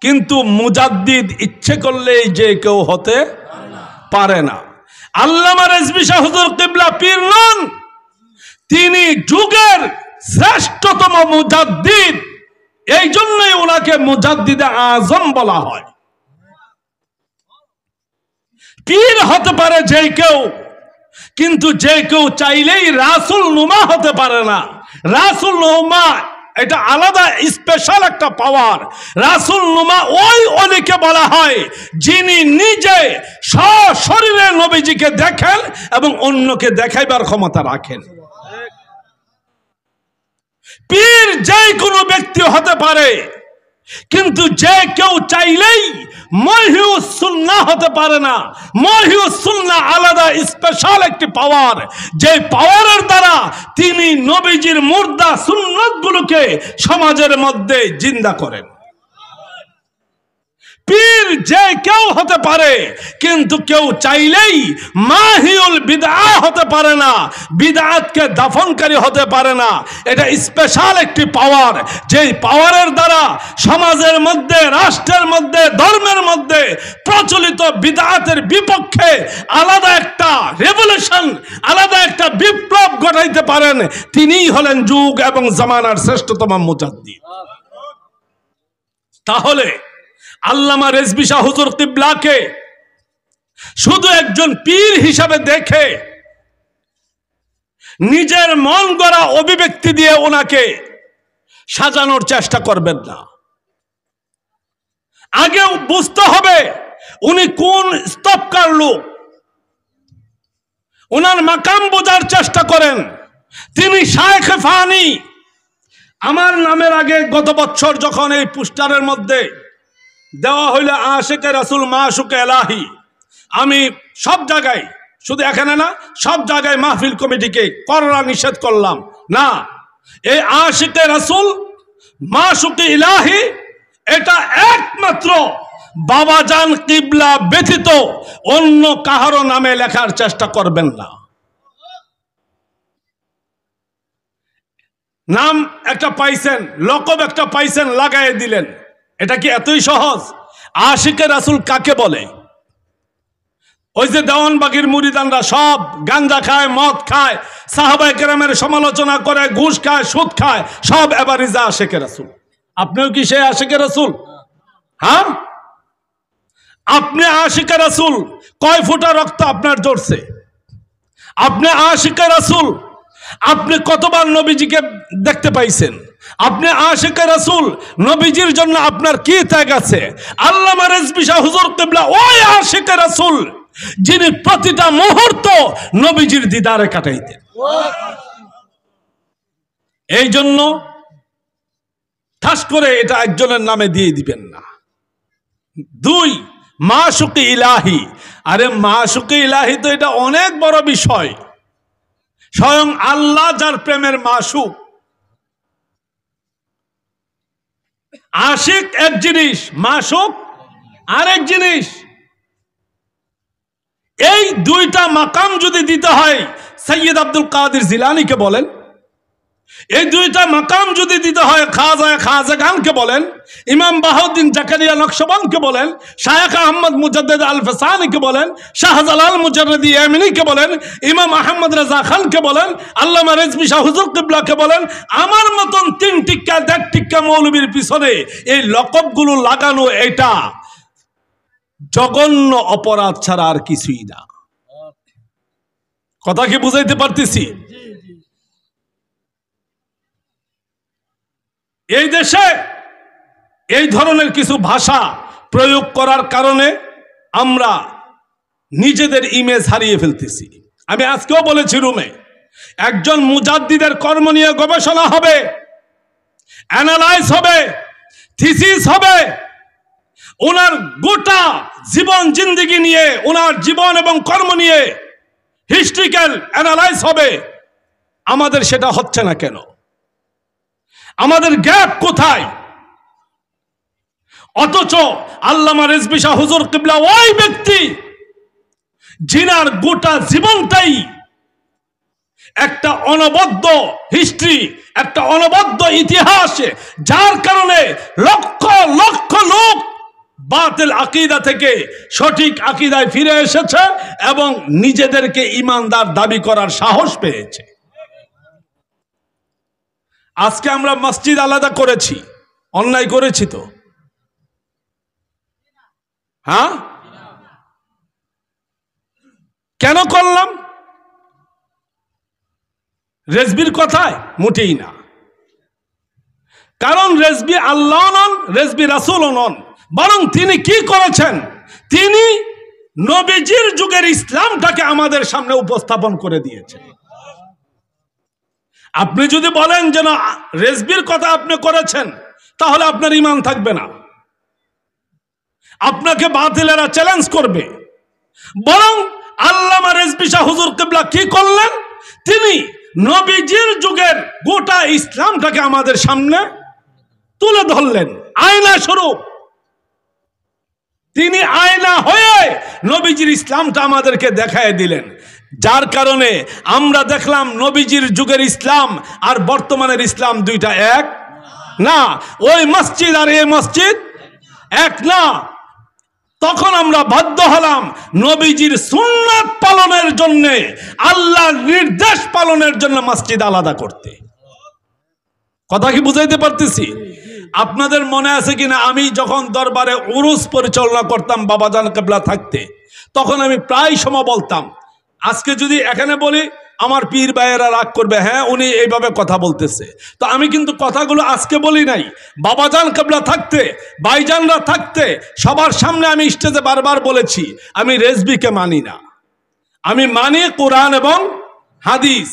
কিন্তু মুজাদ্দিদ ইচ্ছে করলেই যে কেউ হতে পারে না। আল্লামা রেজভী শাহ হুজুর কিবলা পীর নন, তিনি যুগের শ্রেষ্ঠতম মুজাদ্দিদ। এই জন্যই ওনাকে মুজাদ্দিদে আজম বলা হয়। পীর হতে পারে যে কেউ, কিন্তু যে কেউ চাইলেই রাসূল নুমা হতে পারে না। রাসূল নুমা এটা আলাদা স্পেশাল একটা পাওয়ার। রাসূল নুমা ওই ওলিকে বলা হয় যিনি নিজে সশরীরে নবীজিকে দেখেন এবং অন্যকে দেখাইবার ক্ষমতা রাখেন। পীর যে কোনো ব্যক্তি হতে পারে, কিন্তু যে কেউ চাইলেই মহিউস সুন্নাহ হতে পারে না। মহিউস সুন্নাহ আলাদা স্পেশাল একটি পাওয়ার, যে পাওয়ারের দ্বারা তিনি নবীজির মুর্দা সুন্নতগুলোকে সমাজের মধ্যে জিন্দা করেন। পীর যে কেউ হতে পারে, কিন্তু কেউ চাইলেই মাহিউল বিদআ হতে পারে না, বিদআতকে দাফনকারী হতে পারে না। এটা স্পেশাল একটি পাওয়ার, যেই পাওয়ারের দ্বারা সমাজের মধ্যে, রাষ্ট্রের মধ্যে, ধর্মের মধ্যে প্রচলিত বিদআতের বিপক্ষে আলাদা একটা রেভলিউশন, আলাদা একটা বিপ্লব ঘটাইতে পারেন। তিনিই হলেন যুগ এবং জামানার শ্রেষ্ঠতম মুজাদ্দিদ। তাহলে আল্লামা রেজভী শাহ হুজুর কিবলাকে শুধু একজন পীর হিসাবে দেখে নিজের মন গড়া অভিব্যক্তি দিয়ে ওনাকে সাজানোর চেষ্টা করবেন না। আগে বুঝতে হবে উনি কোন স্তবকার লোক, ওনার মাকাম বোঝার চেষ্টা করেন। তিনি শায়েখ ফানি। আমার নামের আগে গত বছর যখন এই পোস্টারের মধ্যে দেওয়া হইল আশিকে রাসূল মাশুকে এলাহি, আমি সব জায়গায়, শুধু এখানে না, সব জায়গায় মাহফিল কমিটিকে কড়া নিষেধ করলাম, না, এই আশিকে রাসূল মাশুকে ইলাহি এটা একমাত্র বাবাজান কিবলা ব্যতীত অন্য কাহারো নামে লেখার চেষ্টা করবেন না। নাম একটা পাইছেন, লকব একটা পাইছেন, লাগাই দিলেন। এটা কি এতই সহজ? আশিকে রাসূল কাকে বলে? ওই যে দেওয়ানবাগির মুরিদানরা সব গাঞ্জা খায়, মদ খায়, সাহাবায়ে কেরামের সমালোচনা করে, ঘুষ খায়, সুদ খায়, সব এবারিজা আশিকে রাসূল। আপনিও কি সেই আশিকে রাসূল? হ্যাঁ, আপনি আশিকে রাসূল, কয় ফোঁটা রক্ত আপনার ঝরছে? আপনি আশিকে রাসূল, আপনি কতবার নবীজিকে দেখতে পাইছেন? আপনি আশিকে রাসূল, নবীজির জন্য আপনার কি ত্যাগ আছে? আল্লামা রেজভী শাহ হুজুর কিবলা ওই আশিকে রাসূল যিনি প্রতিটা মুহূর্ত নবীজির দিদারে কাটাইতেন। এই জন্য ঠাস করে এটা একজনের নামে দিয়ে দিবেন না। দুই, মাশুকে ইলাহি। আরে মাশুকে ইলাহি তো এটা অনেক বড় বিষয়। স্বয়ং আল্লাহ যার প্রেমের মাশুক। আশিক এক জিনিস, মাশুক আরেক জিনিস। এই দুইটা মাকাম যদি দিতে হয়, সৈয়দ আব্দুল কাদের জিলানীকে বলেন, এই দুইটা মাকাম যদি দিতে হয় খাজাগানকে বলেন, ইমাম বাহাউদ্দিন জাকারিয়া নকশবন্দকে বলেন, শায়েখ আহমদ মুজাদ্দিদ আল ফসানিকে বলেন, শাহজালাল মুজাররদি ইয়ামিনীকে বলেন, ইমাম আহমদ রাজা খানকে বলেন, আল্লামা রেজভী শাহ হুজুর কিবলাকে বলেন, আমার মতন 3 টিক্কা 1.5 টিক্কা মৌলবীর পিছনে এই লকবগুলো লাগানো এটা জঘন্য অপরাধ ছাড়া আর কিছুই না। কথা কি বুঝাইতে পারতেছি? এই দেশে এই ধরনের কিছু ভাষা প্রয়োগ করার কারণে আমরা নিজেদের ইমেজ হারিয়ে ফেলতেছি। আমি আজকেও বলেছি রুমে, একজন মুজাদ্দিদের কর্ম নিয়ে গবেষণা হবে, অ্যানালাইজ হবে, থিসিস হবে, ওনার গোটা জীবন জিন্দেগি নিয়ে, ওনার জীবন এবং কর্ম নিয়ে হিস্ট্রিক্যাল অ্যানালাইজ হবে। আমাদের সেটা হচ্ছে না কেন? আমাদের গ্যাপ কোথায়? অথচ আল্লামা রেজভী শাহ হুজুর কিবলা ওই ব্যক্তি যিনার গোটা জীবনটাই একটা অনবদ্য হিস্ট্রি, একটা অনবদ্য ইতিহাস, যার কারণে লক্ষ লক্ষ লোক বাতিল আকীদা থেকে সঠিক আকীদায় ফিরে এসেছে এবং নিজেদেরকে ঈমানদার দাবি করার সাহস পেয়েছে। আজকে আমরা মসজিদ আলাদা করেছি, অন্যায় করেছি তো? হ্যাঁ, কেন করলাম? রেজবির কথায় মোটেই না। কারণ রেজবি আল্লাহ নন, রেজবি রাসূলও নন, বরং তিনি কি করেছেন? তিনি নবীজির যুগের ইসলামটাকে আমাদের সামনে উপস্থাপন করে দিয়েছেন। আপনি যদি বলেন যে না রেজবির কথা আপনি করেছেন, তাহলে আপনার ঈমান থাকবে না, আপনাকে বাতিলেরা চ্যালেঞ্জ করবে। বরং আল্লামা রেজভী শাহ হুজুর কিবলা কি করলেন? তিনি নবীজির যুগের গোটা ইসলামটাকে আমাদের সামনে তুলে ধরলেন আয়না স্বরূপ। তিনি আয়না হয়ে নবীজির ইসলামটা আমাদেরকে দেখায় দিলেন, যার কারণে আমরা দেখলাম নবীজির যুগের ইসলাম আর বর্তমানের ইসলাম দুইটা এক না। ওই মসজিদ আর এই মসজিদ এক না। তখন আমরা বাধ্য হলাম নবীজির সুন্নাত পালনের জন্য, আল্লাহর নির্দেশ পালনের জন্য মসজিদ আলাদা করতে। কথা কি বুঝাইতে পারতেছি? আপনাদের মনে আছে কিনা আমি যখন দরবারে উরুস পরিচালনা করতাম বাবাজান কেবলা থাকতে, তখন আমি প্রায় সময় বলতাম, আজকে যদি এখানে বলি আমার পীর ভাইয়েরা রাগ করবে, হ্যাঁ উনি এইভাবে কথা বলতেছে। তো আমি কিন্তু কথাগুলো আজকে বলি নাই, বাবাজান কেবলা থাকতে, ভাইজানরা থাকতে সবার সামনে আমি স্টেজে বারবার বলেছি আমি রেজবিকে মানি না, আমি মানি কোরআন এবং হাদিস।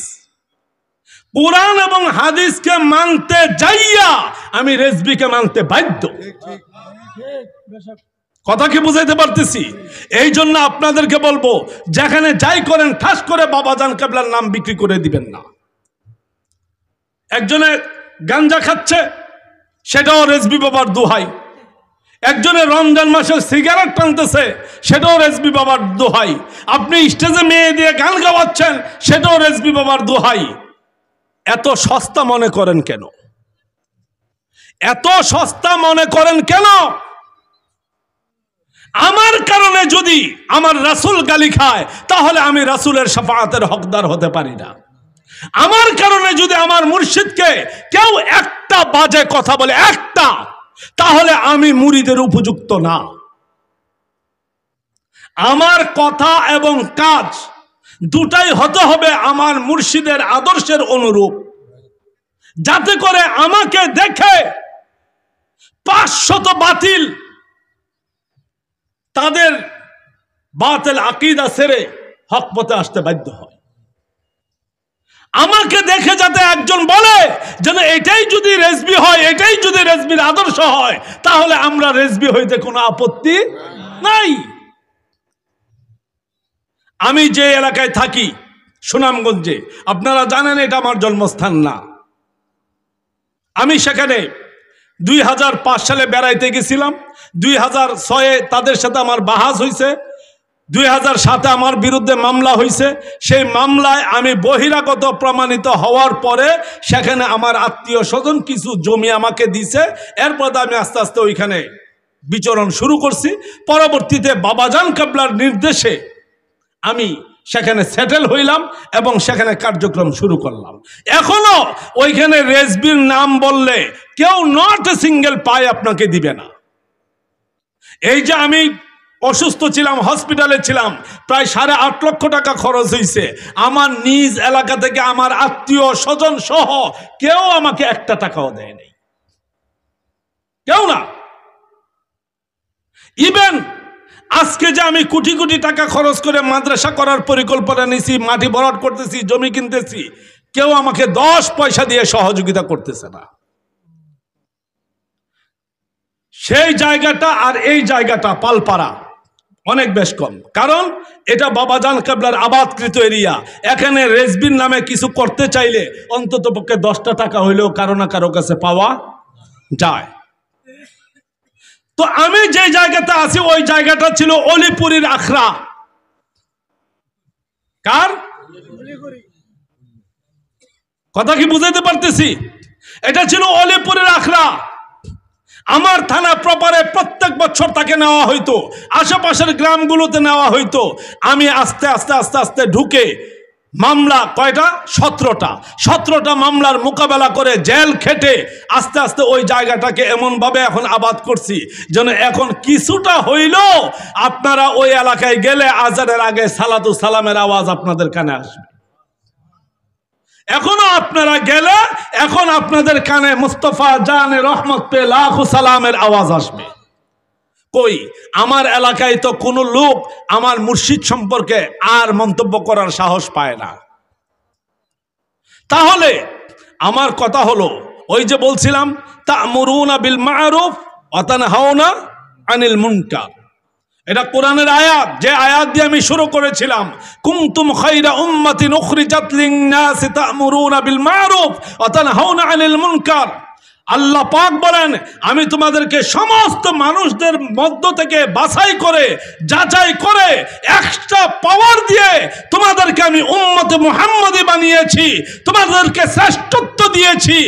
কোরআন এবং হাদিসকে মানতে যাইয়া আমি রেজবিকে মানতে বাধ্য। কথা কি বুঝাইতে পারতেছি? এই জন্য আপনাদেরকে বলবো, যেখানে যাই করেন ঠাস করে বাবাজান কেবলার নাম বিক্রি করে দিবেন না। একজনে গাঞ্জা খাচ্ছে, সেটাও রেজবি বাবার দোহাই। একজনে রমজান মাসে সিগারেট টানতেছে, সেটাও রেজবি বাবার দোহাই। আপনি স্টেজে মেয়ে দিয়ে গান গাওয়াচ্ছেন, সেটাও রেজবি বাবার দোহাই। এত সস্তা মনে করেন কেন? এত সস্তা মনে করেন কেন? আমার কারণে যদি আমার রাসূল গালি খায়, তাহলে আমি রাসূলের শাফাআতের হকদার হতে পারি না। আমার কারণে যদি আমার মুর্শিদকে কেউ একটা বাজে কথা বলে, একটা, তাহলে আমি মুরিদের উপযুক্ত না। আমার কথা এবং কাজ দুটাই হতে হবে আমার মুর্শিদের আদর্শের অনুরূপ, যাতে করে আমাকে দেখে 500 বাতিল তাদের বাতিল আকীদা ছেড়ে হক পথে আসতে বাধ্য হয়। আমাকে দেখে যাতে একজন বলে যেন এটাই যদি রেজবি হয়, এটাই যদি রেজবির আদর্শ হয়, তাহলে আমরা রেজবি হইতে কোনো আপত্তি নাই। আমি যে এলাকায় থাকি সুনামগঞ্জে, আপনারা জানেন এটা আমার জন্মস্থান না। আমি সেখানে 2005 সালে বেড়াইতে গেছিলাম। 2006-এ তাদের সাথে আমার বাহাস হয়েছে। 2007-এ আমার বিরুদ্ধে মামলা হয়েছে। সেই মামলায় আমি বহিরাগত প্রমাণিত হওয়ার পরে সেখানে আমার আত্মীয় স্বজন কিছু জমি আমাকে দিছে। এরপর আমি আস্তে আস্তে ওইখানে বিচরণ শুরু করছি। পরবর্তীতে বাবাজান কেবলার নির্দেশে আমি সেখানে সেটেল হইলাম এবং সেখানে কার্যক্রম শুরু করলাম। এখনো ওইখানে রেজবির নাম বললে কেউ নট এ সিঙ্গেল পাই আপনাকে দিবে না। এই যে আমি অসুস্থ ছিলাম, হসপিটালে ছিলাম, প্রায় 8.5 লক্ষ টাকা খরচ হয়েছে। আমার নিজ এলাকা থেকে আমার আত্মীয় স্বজন সহ কেউ আমাকে একটা টাকাও দেয় নাই, কেউ না। ইভেন আজকে যে আমি কোটি কোটি টাকা খরচ করে মাদ্রাসা করার পরিকল্পনা নিছি, মাটি ভরাট করতেছি, জমি কিনতেছি, কেউ আমাকে 10 পয়সা দিয়ে সহযোগিতা করতেছে না। সেই জায়গাটা আর এই জায়গাটা পালপাড়া অনেক বেশ কম, কারণ এটা বাবাজান কেবলার আবাদকৃত এরিয়া। এখানে রেজবির নামে কিছু করতে চাইলে অন্তত পক্ষে 10টা টাকা হইলেও কারো না কারো কাছে পাওয়া যায়। তো আমি যে জায়গাতে আছি ওই জায়গাটা ছিল অলিপুরীর আখড়া। কার কথা কি বুঝাইতে পারতেছি? এটা ছিল অলিপুরের আখড়া। আমার থানা প্রপারে প্রত্যেক বছর তাকে নেওয়া হইতো, আশেপাশের গ্রামগুলোতে নেওয়া হইতো। আমি আস্তে আস্তে আস্তে আস্তে ঢুকে মামলা কয়টা 17টা মামলার মোকাবেলা করে জেল খেটে আস্তে আস্তে ওই জায়গাটাকে এমনভাবে এখন আবাদ করছি যেন এখন কিছুটা হইল আপনারা ওই এলাকায় গেলে আজানের আগে সালাতু সালামের আওয়াজ আপনাদের কানে আসবে। এখনো আপনারা গেলে এখন আপনাদের কানে মুস্তাফা জানে রহমত পে লাখো সালামের আওয়াজ আসবে। কই আমার এলাকায় তো কোনো লোক আমার মুর্শিদ সম্পর্কে আর মন্তব্য করার সাহস পায় না। তাহলে আমার কথা হলো, ওই যে বলছিলাম তা'মুরুনা বিল মা'রুফ ওয়া তানহাউনা আনিল মুনকার, এটা কোরআনের আয়াত, যে আয়াত দিয়ে আমি শুরু করেছিলাম, কুনতুম খায়রা উম্মাতিন উখরিজাত লিন-নাসি তা'মুরুনা বিল মা'রুফ ওয়া তানহাউনা আনিল মুনকার। আল্লাহ পাক বলেন, আমি তোমাদেরকে সমস্ত মানুষদের মধ্য থেকে বাছাই করে যাচাই করে এক্সট্রা পাওয়ার দিয়ে তোমাদেরকে আমি উম্মতে মুহাম্মাদি বানিয়েছি, তোমাদেরকে শ্রেষ্ঠত্ব দিয়েছি,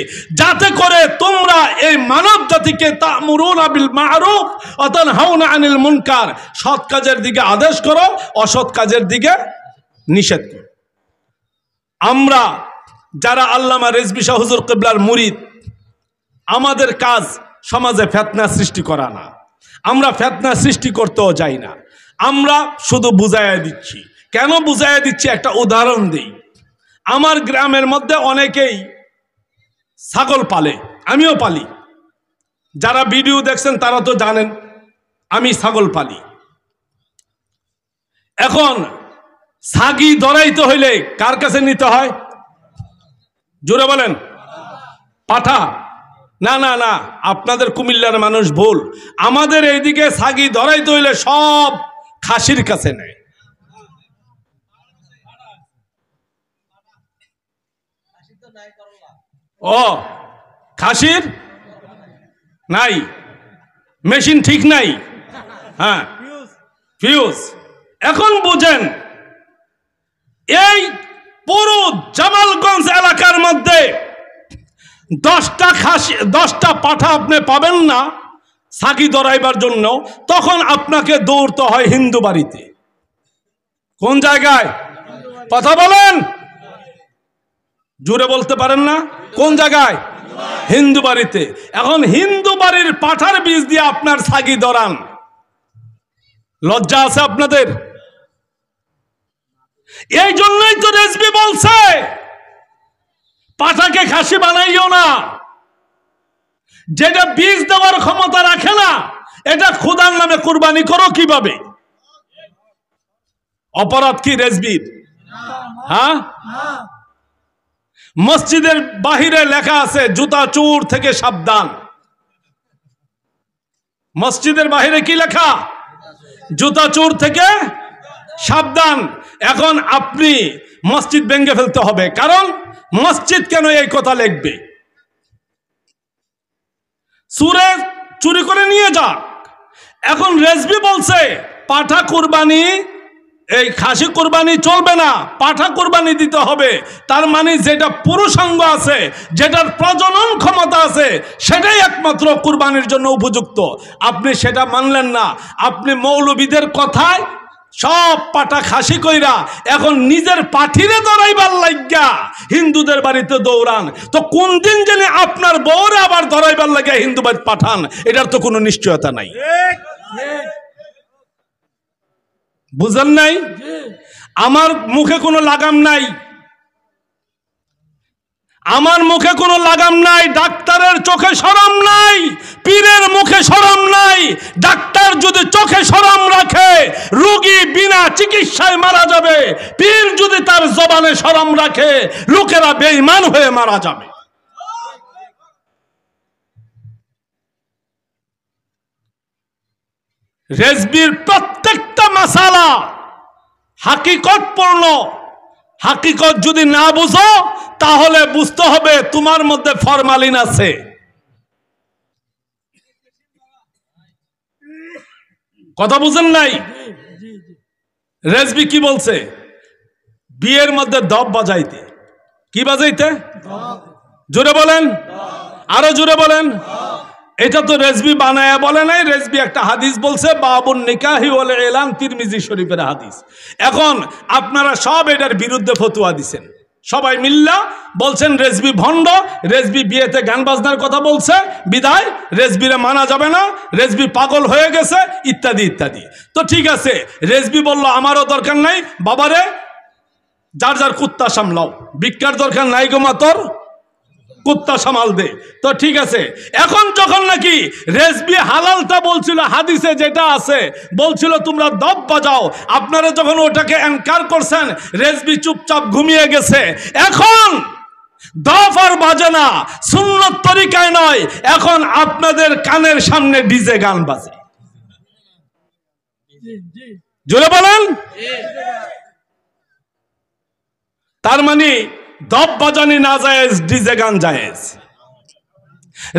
যাতে করে তোমরা এই মানব জাতিকে তা'মুরুনা বিল মা'রুফ ওয়া তানহাউনা আনিল মুনকার, সৎ কাজের দিকে আদেশ করো, অসৎ কাজের দিকে নিষেধ করো। আমরা যারা আল্লামা রেজভী শাহ হুজুর কিবলার মুরিদ, আমাদের কাজ সমাজে ফিতনা সৃষ্টি করা না। আমরা ফিতনা সৃষ্টি করতেও যাই না, আমরা শুধু বুঝাইয়া দিচ্ছি। কেন বুঝাইয়া দিচ্ছি? একটা উদাহরণ দিই। আমার গ্রামের মধ্যে অনেকেই ছাগল পালে, আমিও পালি। যারা ভিডিও দেখছেন তারা তো জানেন আমি ছাগল পালি। এখন ছাগি ধরাইতে হইলে কার কাছে নিতে হয়? জোরে বলেন। পাঠা? না না না, আপনাদের কুমিল্লার মানুষ ভুল। আমাদের এইদিকে ছাগি ধরাইতে হইলে সব খাসির কাছে নেয়। ও, খাসির নাই, মেশিন ঠিক নাই। হ্যাঁ, ফিউজ। এখন বুঝেন, এই পুরো জামালগঞ্জ এলাকার মধ্যে 10টা খাসি 10টা পাঠা আপনি পাবেন না ছাগি ধরাইবার জন্য। তখন আপনাকে দৌড়তে হয় হিন্দু বাড়িতে। কোন জায়গায়? কথা বলেন, জোরে বলতে পারেন না? কোন জায়গায়? হিন্দু বাড়িতে। এখন হিন্দু বাড়ির পাঠার বীজ দিয়ে আপনার ছাগি ধরান, লজ্জা আছে আপনাদের? এই জন্যই তো রেজবি বলছে পাঠাকে খাসি বানাইও না। যেটা বীজ দেওয়ার ক্ষমতা রাখে না, এটা খোদার নামে কুরবানি করো কিভাবে? অপরাধ কি রেজবির? হ্যাঁ, মসজিদের বাহিরে লেখা আছে জুতা চোর থেকে সাবধান। মসজিদের বাহিরে কি লেখা? জুতা চোর থেকে সাবধান। এখন আপনি মসজিদ ভেঙে ফেলতে হবে, কারণ মসজিদ কেন এই কথা লিখবে? চোরে চুরি করে নিয়ে যাক। এখন রেজবি বলছে পাঠা কুরবানি, এই খাসি কুরবানি চলবে না, পাঠা কুরবানি দিতে হবে। তার মানে যেটা পুরুষাঙ্গ আছে, যেটার প্রজনন ক্ষমতা আছে, সেটাই একমাত্র কুরবানির জন্য উপযুক্ত। আপনি সেটা মানলেন না। আপনি মৌলবীদের কথায় সব পাঠা খাসি কইরা এখন নিজের পাঠিরে ধরাইবার লাগিয়া হিন্দুদের বাড়িতে দৌড়ান। তো কোন দিন জানি আপনার বউরে আবার ধরাইবার লাগিয়া হিন্দু বাড়ি পাঠান, এটার তো কোনো নিশ্চয়তা নাই। বুঝেন নাই? আমার মুখে কোনো লাগাম নাই, আমার মুখে কোনো লাগাম নাই। ডাক্তারের চোখে শরম নাই, পীরের মুখে শরম নাই। ডাক্তার যদি চোখে শরম রাখে, রোগী বিনা চিকিৎসায় মারা যাবে। পীর যদি তার জবানে শরম রাখে, লোকেরা বেঈমান হয়ে মারা যাবে। রেজবির প্রত্যেকটা মাসালা হাকিকতপূর্ণ। হাকিকত যদি না বুঝো, তাহলে বুঝতে হবে তোমার মধ্যে ফরমালিন আছে। কথা বুঝেন নাই? রেজবি কি বলছে? বিয়ের মধ্যে দব বাজাইতে। কি বাজাইতে? জোরে বলেন, আরো জোরে বলেন। এটা তো রেজবি বানায়া বলে নাই, রেজবি একটা হাদিস বলছে, বাবুন নিকাহি ওয়াল ইলান, তিরমিজি শরীফের হাদিস। এখন আপনারা সব এটার বিরুদ্ধে ফতোয়া দিছেন, সবাই মিল্লা বলছেন রেজবি ভণ্ড, রেজবি বিয়েতে গান বাজনার কথা বলছে, বিদায় রেজবিরে মানা যাবে না, রেজবি পাগল হয়ে গেছে, ইত্যাদি ইত্যাদি। তো ঠিক আছে, রেজবি বলল আমারও দরকার নাই, বাবারে যার যার কুত্তা সামলাও, ভিক্ষার দরকার নাই গো মা, তোর কুত্তা সামাল দে। তো ঠিক আছে, এখন যখন নাকি রেজবি হালালটা বলছিল, হাদিসে যেটা আছে বলছিল তোমরা দব বাজাও, আপনারা যখন ওটাকে এনকার করছেন, রেজবি চুপচাপ ঘুমিয়ে গেছে। এখন দব আর বাজে না, সুন্নত তরিকায় নয়, এখন আপনাদের কানের সামনে ডিজে গান বাজে। জোরে বলেন। তার মানে দব বাজানি না জায়েজ, ডিজে গান জায়েজ।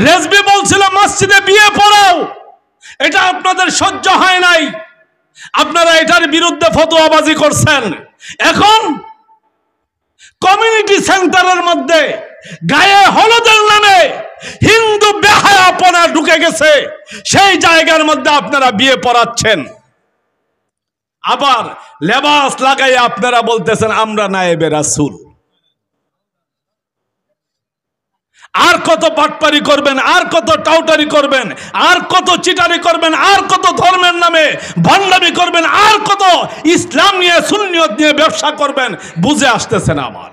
রেজবি বলছিল মসজিদে বিয়ে পড়াও, এটা আপনাদের সহ্য হয় নাই, আপনারা এটার বিরুদ্ধে ফতোয়াবাজি করছেন। এখন কমিউনিটি সেন্টারের মধ্যে গায়ে হলুদের নামে হিন্দু বেহায়াপনা ঢুকে গেছে, সেই জায়গার মধ্যে আপনারা বিয়ে পড়াচ্ছেন। আবার লেবাস লাগাই আপনারা বলতেছেন আমরা নায়েবে রাসূল। আর কত বাটপারি করবেন, আর কত টাউটারি করবেন, আর কত চিটারি করবেন, আর কত ধর্মের নামে ভণ্ডামি করবেন, আর কত ইসলাম নিয়ে সুন্নিয়ত নিয়ে ব্যবসা করবেন, বুঝে আসতেছে না আমার।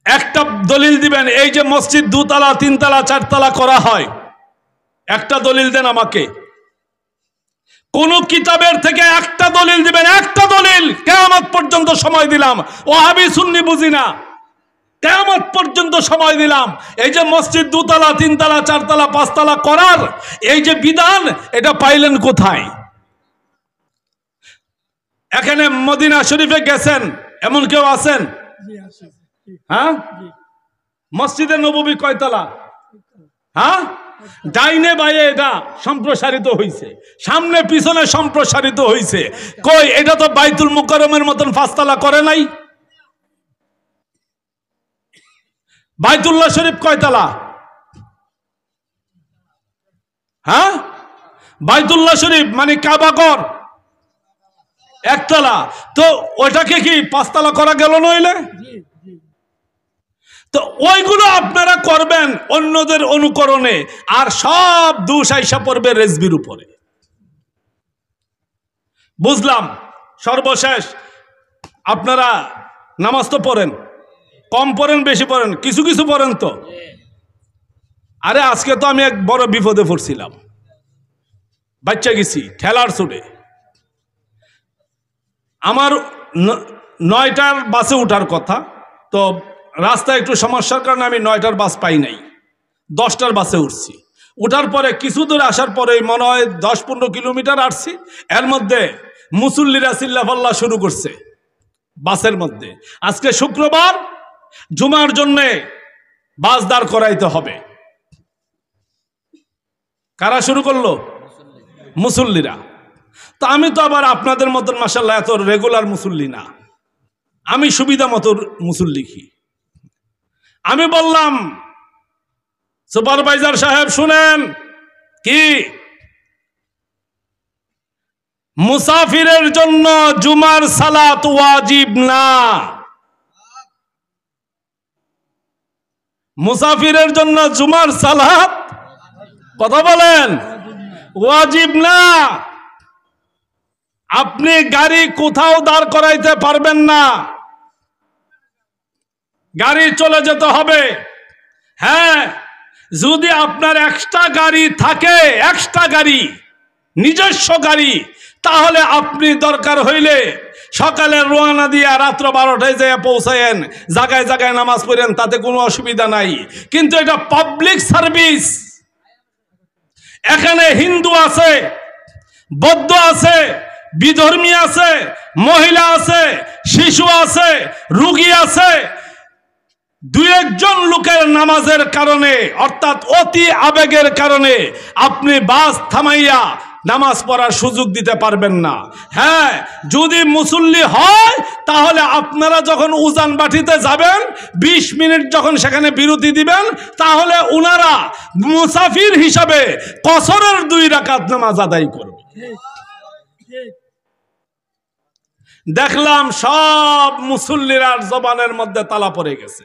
একটা দলিল দিবেন, এই যে মসজিদ 2 তলা 3 তলা 4 তলা করা হয়, একটা দলিল দেন আমাকে। কোন কিতাবের থেকে একটা দলিল দিবেন, একটা দলিল। কিয়ামত পর্যন্ত সময় দিলাম, ওয়াহাবি সুন্নি বুঝি না, কিয়ামত পর্যন্ত সময় দিলাম। এই যে মসজিদ 2 তলা 3 তলা 4 তলা 5 তলা করার এই যে বিধান, এটা পাইলেন কোথায়? এখানে মদিনা শরীফে গেছেন এমন কেউ আছেন? হ্যাঁ, মসজিদে নববী কয় তলা? হ্যাঁ, ডাইনে বাইরে এটা সম্প্রসারিত হয়েছে, সামনে পিছনে সম্প্রসারিত হয়েছে। কই, এটা তো বাইতুল মুকাররমের মতন 5 তলা করে নাই। বাইতুল্লাহ শরীফ কয় তলা? হ্যাঁ, বাইতুল্লাহ শরীফ মানে কাবাঘর 1 তলা। তো ওটাকে কি 5 তলা করা গেল নইলে? তো ওইগুলো আপনারা করবেন অন্যদের অনুকরণে, আর সব দোষ আইসা পড়বে রেজবির উপরে। বুঝলাম। সর্বশেষ, আপনারা নামাজ তো পড়েন, কম পড়েন বেশি পড়েন, কিছু কিছু পড়েন তো। আরে আজকে তো আমি এক বড় বিপদে পড়ছিলাম, বাচ্চা গেছি ঠেলার ছুটে। আমার 9টার বাসে উঠার কথা, তো রাস্তায় একটু সমস্যার কারণে আমি 9টার বাস পাই নাই, 10টার বাসে উঠছি। উঠার পরে কিছু দূর আসার পরে মনে হয় 10-15 কিলোমিটার আসছি, এর মধ্যে মুসল্লিরা চিল্লাফাল্লা শুরু করছে বাসের মধ্যে। আজকে শুক্রবার, জুমার জন্যে বাস দাঁড় করাইতে হবে। কারা শুরু করলো? মুসল্লিরা। তো আমি তো আবার আপনাদের মতন মাশাআল্লাহ এত রেগুলার মুসল্লি না, আমি সুবিধা মতো মুসল্লি কি। আমি বললাম, সুপারভাইজার সাহেব শুনেন, কি মুসাফিরের জন্য জুমার সালাত ওয়াজিব না। মুসাফিরের জন্য জুমার সালাত, কথা বলেন, ওয়াজিব না। আপনি গাড়ি কোথাও দাঁড় করাইতে পারবেন না, গাড়ি চলে যেতে হবে। হ্যাঁ, যদি আপনার এক্সট্রা গাড়ি থাকে, এক্সট্রা গাড়ি, নিজস্ব গাড়ি, তাহলে আপনি দরকার হইলে সকালে রওনা দিয়া রাত্র 12টায় যেয়ে পৌঁছায়েন, জায়গায় জায়গায় নামাজ পড়েন, তাতে কোনো অসুবিধা নাই। কিন্তু এটা পাবলিক সার্ভিস। এখানে হিন্দু আছে, বৌদ্ধ আছে, বিধর্মী আছে, মহিলা আছে, শিশু আছে, রোগী আছে। 2-1 লোকের নামাজের কারণে, অর্থাৎ অতি আবেগের কারণে আপনি বাস থামাইয়া নামাজ পড়ার সুযোগ দিতে পারবেন না। হ্যাঁ, যদি মুসল্লি হয় তাহলে আপনারা যখন উজান বাটিতে যাবেন 20 মিনিট যখন সেখানে বিরতি দিবেন, তাহলে উনারা মুসাফির হিসাবে কসরের 2 রাকাত নামাজ আদায় করবে। দেখলাম সব মুসল্লিরা জবানের মধ্যে তালা পড়ে গেছে।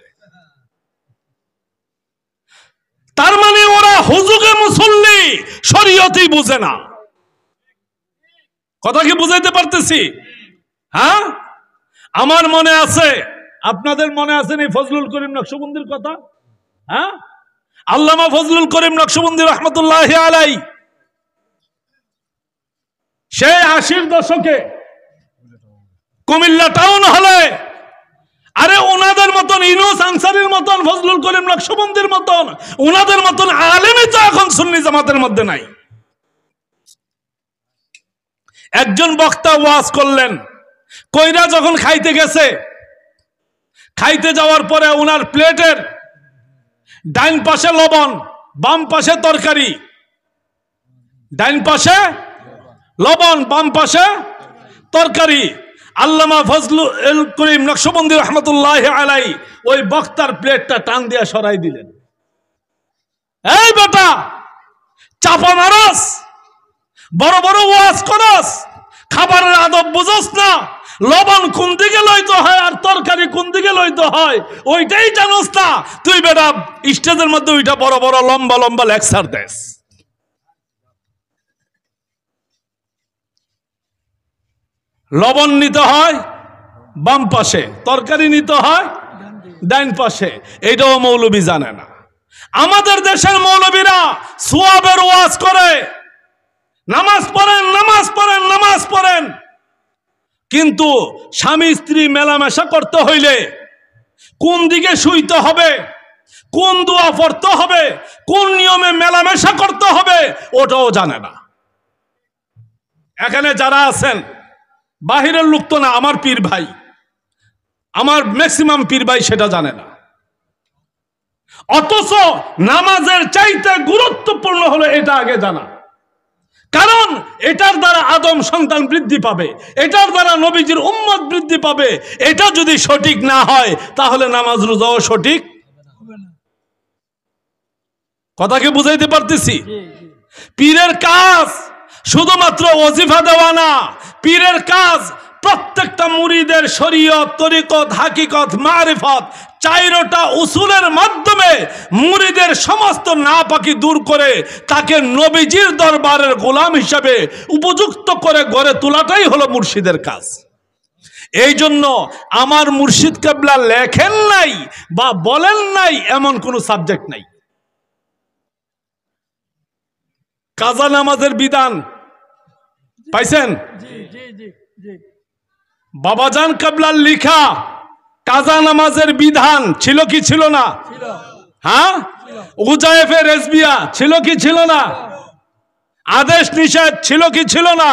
তার মানে ওরা হুজুগে মুসল্লি, শরীয়তই বুঝে না। কথা কি বুঝাইতে পারতেছি? হ্যাঁ, আমার মনে আছে, আপনাদের মনে আছে এই ফজলুল করিম নকশবন্দির কথা? হ্যাঁ, আল্লামা ফজলুল করিম নকশবন্দি রহমতুল্লাহি আলাইহি সেই 80-র দশকে কুমিল্লা টাউন হলে, আরে ওনাদের মতন ইউনুস আনসারীর মতন, ফজলুল করিম নকশবন্দির মতন, ওনাদের মতন আলেমই তো এখন সুন্নি জামাতের মধ্যে নাই। একজন বক্তা ওয়াজ করলেন, কইরা যখন খাইতে গেছে, খাইতে যাওয়ার পরে ওনার প্লেটের ডাইন পাশে লবণ, বাম পাশে তরকারি, ডাইন পাশে লবণ, বাম পাশে তরকারি। আল্লামা ফজলুল করিম নকশবন্দি রহমতুল্লাহি আলাইহি ওই বক্তার প্লেটটা টান দিয়া সরাই দিলেন। এই বেটা, চাপা মারস, বড় বড় ওয়াজ করস, খাবারের আদব বুঝোস না? লবণ কোন দিকে লইতে হয় আর তরকারি কোন দিকে লইতে হয় ওইটাই জানোস না? তুই বেটা স্টেজের মধ্যে ওইটা বড় বড় লম্বা লম্বা লেকচার দেস। লবণ নিতে হয় বাম পাশে, তরকারি নিতে হয় ডাইন পাশে, এইটাও মৌলবী জানে না। আমাদের দেশের মৌলবীরা সুয়াবের ওয়াজ করে, নামাজ পড়েন নামাজ পড়েন নামাজ পড়েন, কিন্তু স্বামী স্ত্রী মেলামেশা করতে হইলে কোন দিকে শুইতে হবে, কোন দোয়া পড়তে হবে, কোন নিয়মে মেলামেশা করতে হবে ওটাও জানে না। এখানে যারা আছেন বাহিরের লোক তো না, আমার পীর ভাই, আমার ম্যাক্সিমাম পীর ভাই সেটা জানে না। অথচ নামাজের চাইতে গুরুত্বপূর্ণ হলো এটা আগে জানা, কারণ এটার দ্বারা আদম সন্তান বৃদ্ধি পাবে, এটার দ্বারা নবীজির উম্মত বৃদ্ধি পাবে। এটা যদি সঠিক না হয় তাহলে নামাজ রোজাও সঠিক হবে না। কথা কি বুঝাইতে পারতেছি? পীরের কাজ শুধুমাত্র ওজিফা দেওয়া না, পীরের কাজ প্রত্যেকটা মুরিদের শরীয়ত, তরিকত, হাকিকত, মারিফত, চাইরটা উসুলের মাধ্যমে মুরিদের সমস্ত নাপাকি দূর করে তাকে নবীজির দরবারের গোলাম হিসাবে উপযুক্ত করে গড়ে তোলাটাই হলো মুর্শিদের কাজ। এই জন্য আমার মুর্শিদ কেবলা লেখেন নাই বা বলেন নাই এমন কোন সাবজেক্ট নাই। কাজা নামাজের বিধান পাইছেন? বাবাজান কেবলার লিখা কাজা নামাজের বিধান ছিল কি ছিল না? হ্যাঁ, উজায়েফে রেজবিয়া ছিল কি ছিল না? আদেশ নিষেধ ছিল কি ছিল না?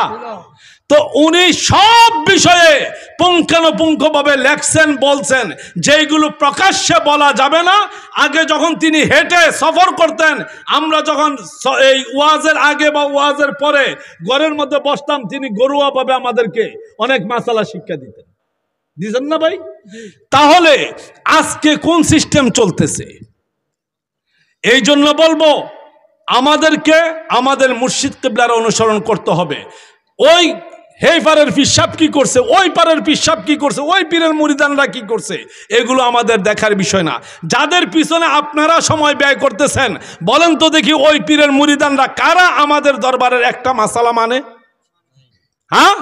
তো উনি সব বিষয়ে পুঙ্খানুপুঙ্খভাবে লেখছেন, বলছেন যেগুলো প্রকাশ্যে বলা যাবে না। আগে যখন তিনি হেঁটে সফর করতেন, আমরা যখন এই ওয়াজের আগে বা ওয়াজের পরে ঘরের মধ্যে বসতাম, তিনি গরুয়াভাবে আমাদেরকে অনেক মাসালা শিক্ষা দিতেন। দিছেন না ভাই? তাহলে আজকে কোন সিস্টেম চলতেছে? এই জন্য বলবো আমাদেরকে আমাদের মুর্শিদ কিবলার অনুসরণ করতে হবে। ওই এই পারের পিসাব কি করছে, ওই পারের পিসাব কি করছে, ওই পীরের মুরিদানরা কি করছে, এগুলো আমাদের দেখার বিষয় না। যাদের পিছনে আপনারা সময় ব্যয় করতেছেন, বলেন তো দেখি ওই পীরের মুরিদানরা কারা আমাদের দরবারের একটা মাসালা মানে? হ্যাঁ,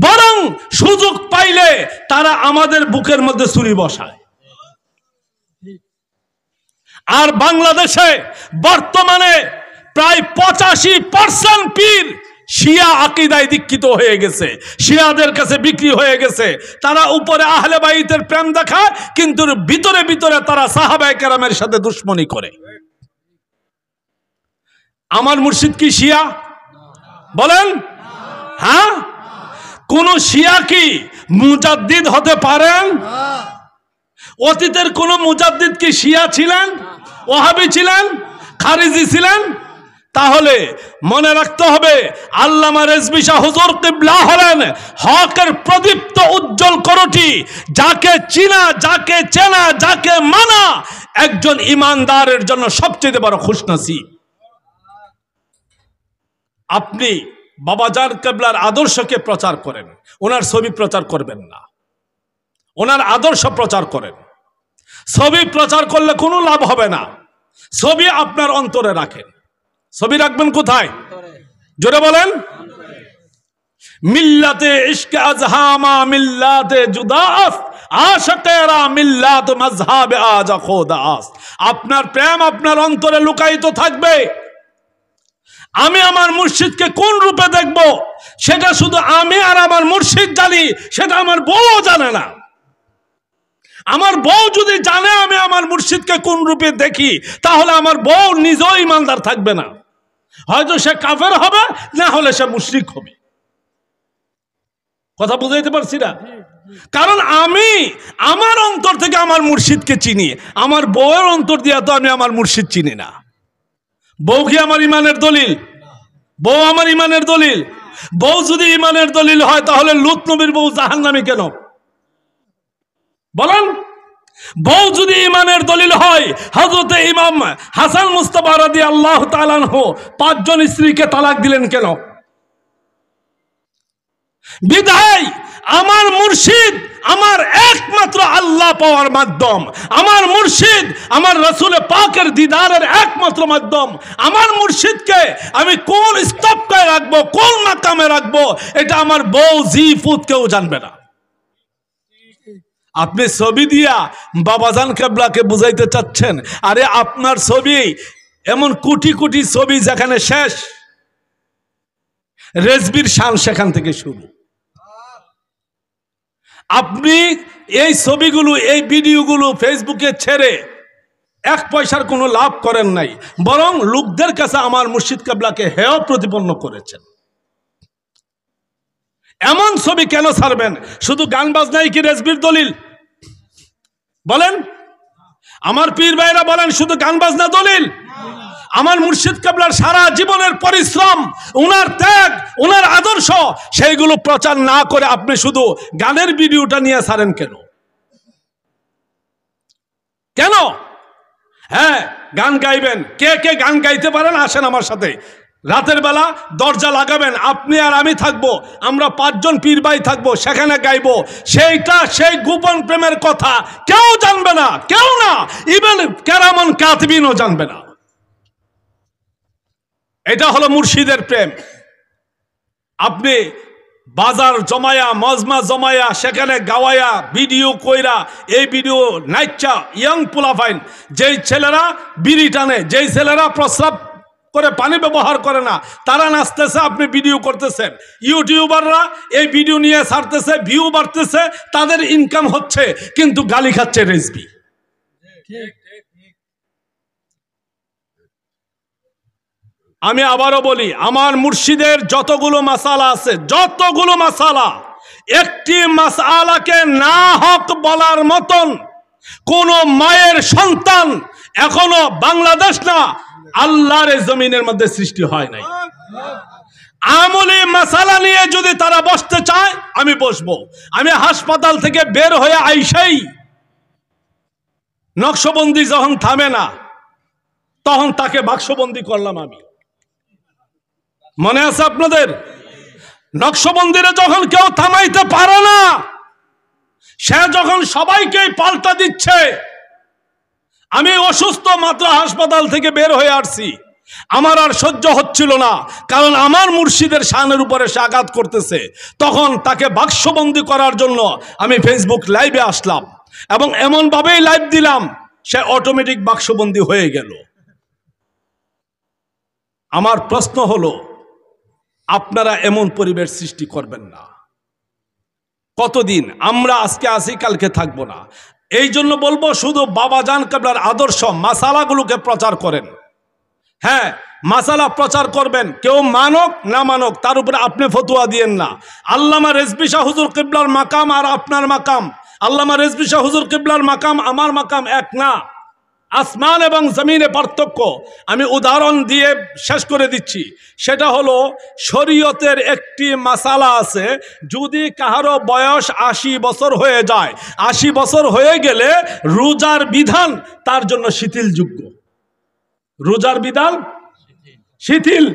বরং সুযোগ পাইলে তারা আমাদের বুকের মধ্যে ছুরি বসায়। আর বাংলাদেশে বর্তমানে প্রায় 85% পীর শিয়া আকীদায় দীক্ষিত হয়ে গেছে, শিয়াদের কাছে বিক্রি হয়ে গেছে। তারা উপরে আহলে বাইতের প্রেম দেখায়, কিন্তু ভিতরে ভিতরে তারা সাহাবায়ে কেরামের সাথে দুশমনি করে। আমার মুর্শিদ কি শিয়া? বলেন। হ্যাঁ, কোন শিয়া কি মুজাদ্দিদ হতে পারেন? অতীতের কোন মুজাদ্দিদ কি শিয়া ছিলেন, ওহাবি ছিলেন, খারিজি ছিলেন? তাহলে মনে রাখতে হবে আল্লামা রেজভী শাহ হুজুর কিবলা হলেন হকের প্রদীপ্ত উজ্জ্বল করটি। যাকে চিনা, যাকে চেনা, যাকে মানা একজন ইমানদারের জন্য সবচেয়ে বড় খুশনসিব। আপনি বাবাজান কিবলার আদর্শকে প্রচার করেন, ওনার ছবি প্রচার করবেন না, ওনার আদর্শ প্রচার করেন। ছবি প্রচার করলে কোনো লাভ হবে না। ছবি আপনার অন্তরে রাখেন। ছবি রাখবেন কোথায়? জোরে বলেন। মিল্লাতে ইশকে আজহামা মিল্লাতে জুদাস আশকেরা মিল্লাত মাযহাবে আজা খোদাস। আপনার প্রেম আপনার অন্তরে লুকায়িত থাকবে। আমি আমার মুর্শিদকে কোন রূপে দেখব সেটা শুধু আমি আর আমার মুর্শিদ জানি, সেটা আমার বউও জানে না। আমার বউ যদি জানে আমি আমার মুর্শিদকে কোন রূপে দেখি, তাহলে আমার বউ নিজেও ইমানদার থাকবে না। হয়তো সে কাফের হবে, না হলে সে মুশরিক হবে। কথা বুঝাইতে পারছি না? কারণ আমি আমার অন্তর থেকে আমার মুর্শিদকে চিনি, আমার বউয়ের অন্তর দিয়া তো আমি আমার মুর্শিদ চিনি না। বউ কি আমার ইমানের দলিল? বউ আমার ইমানের দলিল? বউ যদি ইমানের দলিল হয় তাহলে লূত নবীর বউ জাহান্নামী কেন? বলেন। বউ যদি ইমানের দলিল হয়, হযরতে ইমাম হাসান মুস্তাফা রাদিয়াল্লাহু তাআলা আনহু 5 জন স্ত্রীকে তালাক দিলেন কেন? বিধায় আমার মুর্শিদ আমার একমাত্র আল্লাহ পাওয়ার মাধ্যম, আমার মুর্শিদ আমার রাসূল পাকের দিদারের একমাত্র মাধ্যম। আমার মুর্শিদকে আমি কোন স্তবকায় রাখবো, কোন মাকামে রাখবো, এটা আমার বউ জি ফুত কেউ জানবে না। আপনি ছবি দিয়া বাবাজান কেবলাকে বুঝাইতে চাচ্ছেন, আরে আপনার ছবি এমন কোটি কোটি ছবি যেখানে শেষ, রেজবির শান সেখান থেকে শুরু। আপনি এই ছবিগুলো, এই ভিডিওগুলো ফেসবুকে ছেড়ে এক পয়সার কোনো লাভ করেন নাই, বরং লোকদের কাছে আমার মুর্শিদ কেবলাকে হেয় প্রতিপন্ন করেছেন। এমন ছবি কেন ছাড়বেন? শুধু গান বাজনাই কি রেজবির দলিল? বলেন, আমার পীর ভাইরা বলেন শুধু গান বাজনা দলিল? আমার মুর্শিদ কেবলার সারা জীবনের পরিশ্রম, উনার ত্যাগ, উনার আদর্শ, সেইগুলো প্রচার না করে আপনি শুধু গানের ভিডিওটা নিয়ে ছাড়েন কেন? কেন? হ্যাঁ, গান গাইবেন। কে কে গান গাইতে পারেন আসেন আমার সাথে, রাতের বেলা দরজা লাগাবেন, আপনি আর আমি থাকবো, আমরা 5 জন পীর ভাই থাকবো, সেখানে গাইবো। সেইটা সেই গোপন প্রেমের কথা কেউ জানবে না, কেউ না, ইভেন কেরামন কাতিবিনও জানবে না। এটা হলো মুর্শিদের প্রেম। আপনি বাজার জমায়া, মজমা জমায়া, সেখানে গাওয়ায়া, ভিডিও কইরা, এই ভিডিও নাইচা ইয়াং পোলাফাইন, যেই ছেলেরা বিড়ি টানে, যেই ছেলেরা প্রস্রাব করে পানি ব্যবহার করে না, তারা নাচতেছে, আপনি ভিডিও করতেছেন। ইউটিউবাররা এই ভিডিও নিয়ে ছাড়তেছে, ভিউ বাড়তেছে, তাদের ইনকাম হচ্ছে, কিন্তু গালি খাচ্ছে রেজবি। আমি আবারও বলি, আমার মুর্শিদের যতগুলো মাসালা আছে, যতগুলো মাসালা, একটি মাসালাকে না হক বলার মতন কোন মায়ের সন্তান এখনো বাংলাদেশ না আল্লাহর জমিনের মধ্যে সৃষ্টি হয় নাই। আমলি মাসালা নিয়ে যদি তারা বসতে চায়, আমি বসবো। আমি হাসপাতাল থেকে বের হয়ে আইসাই নকশবন্দি যখন থামে না, তখন তাকে বাক্সবন্দি করলাম আমি। মনে আছে আপনাদের? নকশবন্দিরে যখন কেউ থামাইতে পারে না, সে যখন সবাইকে পাল্টা দিচ্ছে, আমি অসুস্থ মাত্র হাসপাতাল থেকে বের হয়ে আসছি, আমার আর সহ্য হচ্ছিল না, কারণ আমার মুর্শিদের শানের উপরে সে আঘাত করতেছে। তখন তাকে বাক্সবন্দি করার জন্য আমি ফেসবুক লাইভে আসলাম, এবং এমন ভাবেই লাইভ দিলাম, সে অটোমেটিক বাক্সবন্দি হয়ে গেল। আমার প্রশ্ন হলো, আপনারা এমন পরিবেশ সৃষ্টি করবেন না। কতদিন আমরা আজকে আসি, কালকে থাকবো না। এই জন্য বলবো, শুধু বাবাজান কেবলার আদর্শ মাসালাগুলোকে প্রচার করেন। হ্যাঁ, মাসালা প্রচার করবেন, কেউ মানক না মানক তার উপরে আপনি ফতোয়া দিয়েন না। আল্লামা রেজভী শাহ হুজুর কিবলার মাকাম আর আপনার মাকাম, আল্লামা রেজভী শাহ হুজুর কিবলার মাকাম আমার মাকাম এক না, আসমান এবং জমিনে পার্থক্য। আমি উদাহরণ দিয়ে শেষ করে দিচ্ছি, সেটা হলো শরীয়তের একটি মাসালা আছে, যদি কাহারো বয়স 80 বছর হয়ে যায়, 80 বছর হয়ে গেলে রোজার বিধান তার জন্য শিথিলযোগ্য। রোজার বিধান শিথিল।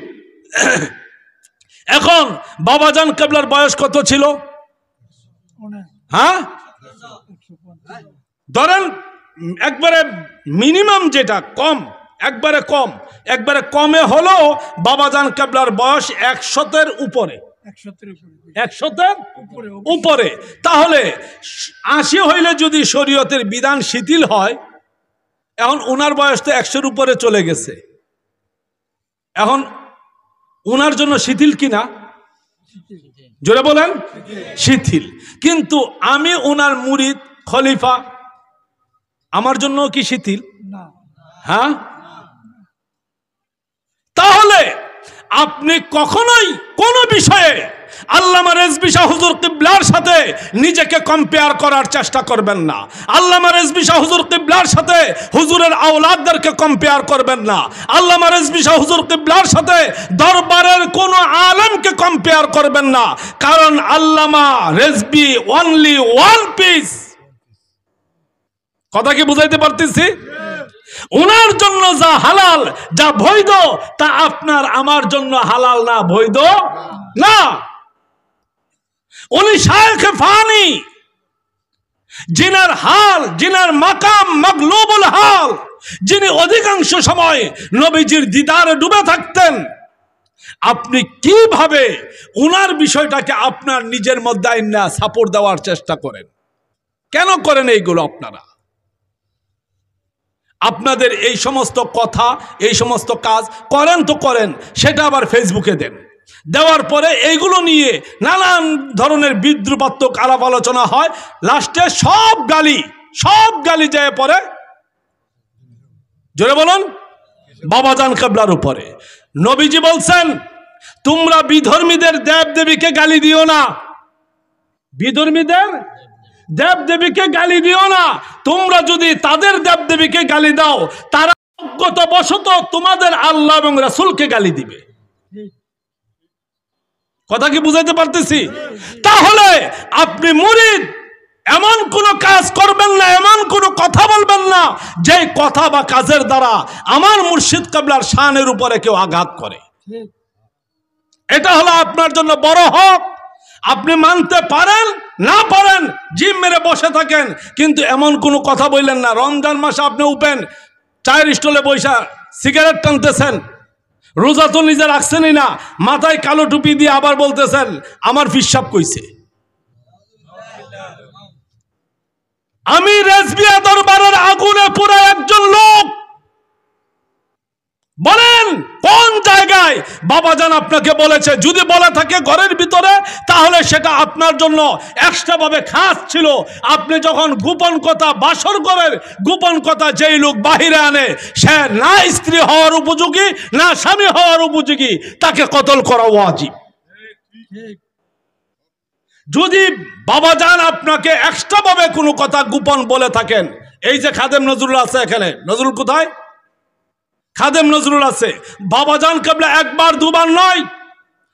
এখন বাবাজান কেবলার বয়স কত ছিল? হ্যাঁ, ধরেন একবারে মিনিমাম যেটা কম, একবারে কম, একবারে কমে হলো বাবাজান কেবলার বয়স 100-এর উপরে, 100-এর উপরে। তাহলে 80 হইলে যদি শরীয়তের বিধান শিথিল হয়, এখন ওনার বয়স তো 100-এর উপরে চলে গেছে, এখন ওনার জন্য শিথিল কিনা? জোরে বলেন, শিথিল। কিন্তু আমি ওনার মুরিদ, খলিফা, আমার জন্য কি শিথিল? হ্যাঁ, তাহলে আপনি কখনোই কোন বিষয়ে আল্লামা রেজভী শাহ হুজুর কিবলার সাথে নিজেকে কম্পেয়ার করার চেষ্টা করবেন না। আল্লামা রেজভী শাহ হুজুর কিবলার সাথে হুজুরের আওলাদদেরকে কম্পেয়ার করবেন না। আল্লামা রেজভী শাহ হুজুর কিবলার সাথে দরবারের কোন আলেমকে কম্পেয়ার করবেন না, কারণ আল্লামা রেজভী অনলি ওয়ান পিস। কথা কি বুঝাইতে পারতেছি? ওনার জন্য যা হালাল, যা বৈধ, তা আপনার আমার জন্য হালাল না, বৈধ না। উনি শায়েখে ফানি, জিনার হাল, জিনার মাকাম মাগলুবুল হাল, যিনি অধিকাংশ সময় নবীজির দিদারে ডুবে থাকতেন। আপনি কিভাবে উনার বিষয়টাকে আপনার নিজের মধ্যে আইনা সাপোর্ট দেওয়ার চেষ্টা করেন? কেন করেন এইগুলো আপনারা? আপনাদের এই সমস্ত কথা, এই সমস্ত কাজ করেন তো করেন, সেটা আবার ফেসবুকে দেন। দেওয়ার পরে এইগুলো নিয়ে নানান ধরনের বিদ্রুপাত্মক আলাপ আলোচনা হয়, লাস্টে সব গালি যায় পরে, জোরে বলুন, বাবাজান কিবলার উপরে। নবীজি বলছেন, তোমরা বিধর্মীদের দেব দেবীকে গালি দিও না, বিধর্মীদের দেব দেবীকে গালি দিও না। তোমরা যদি তাদের দেব দেবীকে গালি দাও, তারা অজ্ঞতাবশত তোমাদের আল্লাহ এবং রাসূলকে গালি দিবে। কথা কি বুঝাইতে পারতেছি? তাহলে আপনি মুরিদ, এমন কোন কাজ করবেন না, এমন কোন কথা বলবেন না যে কথা বা কাজের দ্বারা আমার মুর্শিদ কিবলার শানের উপরে কেউ আঘাত করে। এটা হলো আপনার জন্য বড় হক। আপনি মানতে পারেন না পারেন, জিম মেরে বসে থাকেন, কিন্তু এমন কোনো কথা বললেন না। রমজান মাসে আপনি উপেন চায়ের স্টলে বৈশা সিগারেট টানতেছেন, রোজা তো নিজে রাখছেনই না, মাথায় কালো টুপি দিয়ে আবার বলতেছেন আমার ফিসাব কইছে। আমি রেজবিয়া দরবারের আগুনে পুরো একজন লোক। বলেন কোন জায়গায় বাবাজান আপনাকে বলেছে? যদি বলে থাকে ঘরের ভিতরে, তাহলে সেটা আপনার জন্য এক্সট্রা ভাবে খাস ছিল। আপনি যখন গোপন কথা, বাসর ঘরের গোপন কথা যেই লোক বাহিরে আনে, সে না স্ত্রী হওয়ার উপযোগী না স্বামী হওয়ার উপযোগী, তাকে কতল করা ওয়াজিব। যদি বাবাজান আপনাকে এক্সট্রা ভাবে কোনো কথা গোপন বলে থাকেন, এই যে খাদেম নজরুল আছে এখানে, নজরুল কোথায়? খাদেম নজরুল আছে। বাবাজান কিবলা একবার দুবার নয়,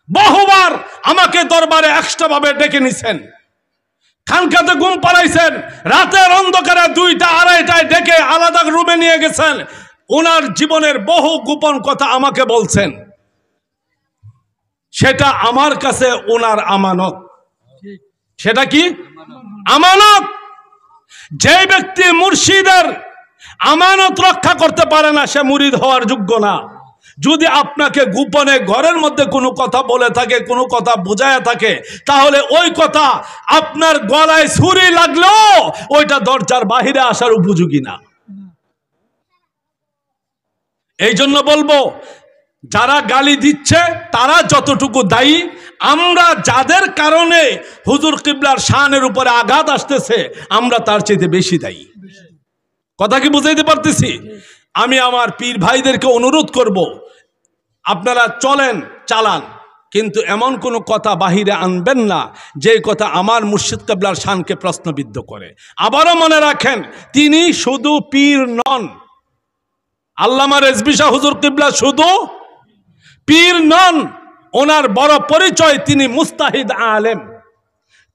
বহুবার আমাকে দরবারে এক্সট্রা ভাবে ডেকে নিছেন, খানকাতে ঘুম পাড়াইছেন, রাতের অন্ধকারে 2টা 2:30টায় ডেকে আলাদা রুমে নিয়ে গেছেন। ওনার জীবনের বহু গোপন কথা আমাকে বলছেন, সেটা আমার কাছে ওনার আমানত। সেটা কি আমানত? যে ব্যক্তি মুর্শিদের আমানত রক্ষা করতে পারে না, সে মুরিদ হওয়ার যোগ্য না। যদি আপনাকে গোপনে ঘরের মধ্যে কোনো কথা বলে থাকে, কোনো কথা বোঝায় থাকে, তাহলে ওই কথা আপনার গলায় ছুরি লাগলেও ওইটা দরজার বাহিরে আসার উপযোগী না। এই জন্য বলবো, যারা গালি দিচ্ছে তারা যতটুকু দায়ী, আমরা যাদের কারণে হুজুর কিবলার শানের উপরে আঘাত আসতেছে, আমরা তার চেয়ে বেশি দায়ী। কথা কি বুঝাইতে পারতেছি? আমি আমার পীর ভাইদেরকে অনুরোধ করব, আপনারা চলেন চালান, কিন্তু এমন কোনো কথা বাহিরে আনবেন না যে কথা আমার মুর্শিদ কিবলার শানকে প্রশ্নবিদ্ধ করে। আবারও মনে রাখেন, তিনি শুধু পীর নন। আল্লামা রেজভী শাহ হুজুর কিবলা শুধু পীর নন, ওনার বড় পরিচয় তিনি মুস্তাহিদ আলেম,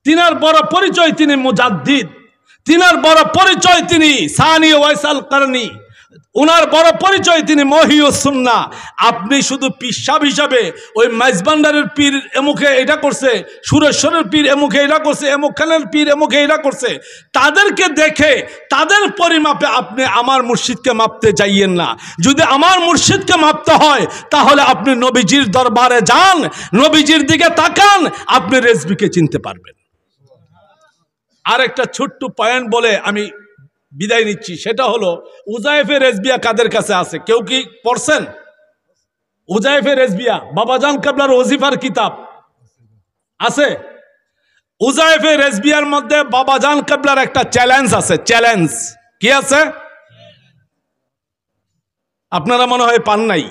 তিনার বড় পরিচয় তিনি মুজাদ্দিদ, তিনার বড় পরিচয় তিনি সানি ওয়াইসাল করনি, ওনার বড় পরিচয় তিনি মহিউস সুন্নাহ। আপনি শুধু পিসাব হিসাবে ওই মাইজবান্ডারের পীর এমুখে এটা করছে, সুরেশ্বরের পীর এমুখে এটা করছে, এমুক খানের পীর এমুখে এটা করছে, তাদেরকে দেখে তাদের পরিমাপে আপনি আমার মুর্শিদকে মাপতে যাইয়েন না। যদি আমার মুর্শিদকে মাপতে হয়, তাহলে আপনি নবীজির দরবারে যান, নবীজির দিকে তাকান, আপনি রেজবিকে চিনতে পারবেন। আর একটা ছোট্ট পয়েন্ট বলে আমি বিদায় নিচ্ছি, সেটা হলো উজাইফে রেজবিয়া কাদের কাছে আছে? কেউ কি পড়ছেন? উজাইফে রেজবিয়া বাবাজান কিবলার ওজিফার কিতাব আছে। উজাইফে রেজবিয়ার মধ্যে বাবাজান কিবলার একটা চ্যালেঞ্জ আছে। চ্যালেঞ্জ কি আছে? আপনারা মনে হয় পান নাই।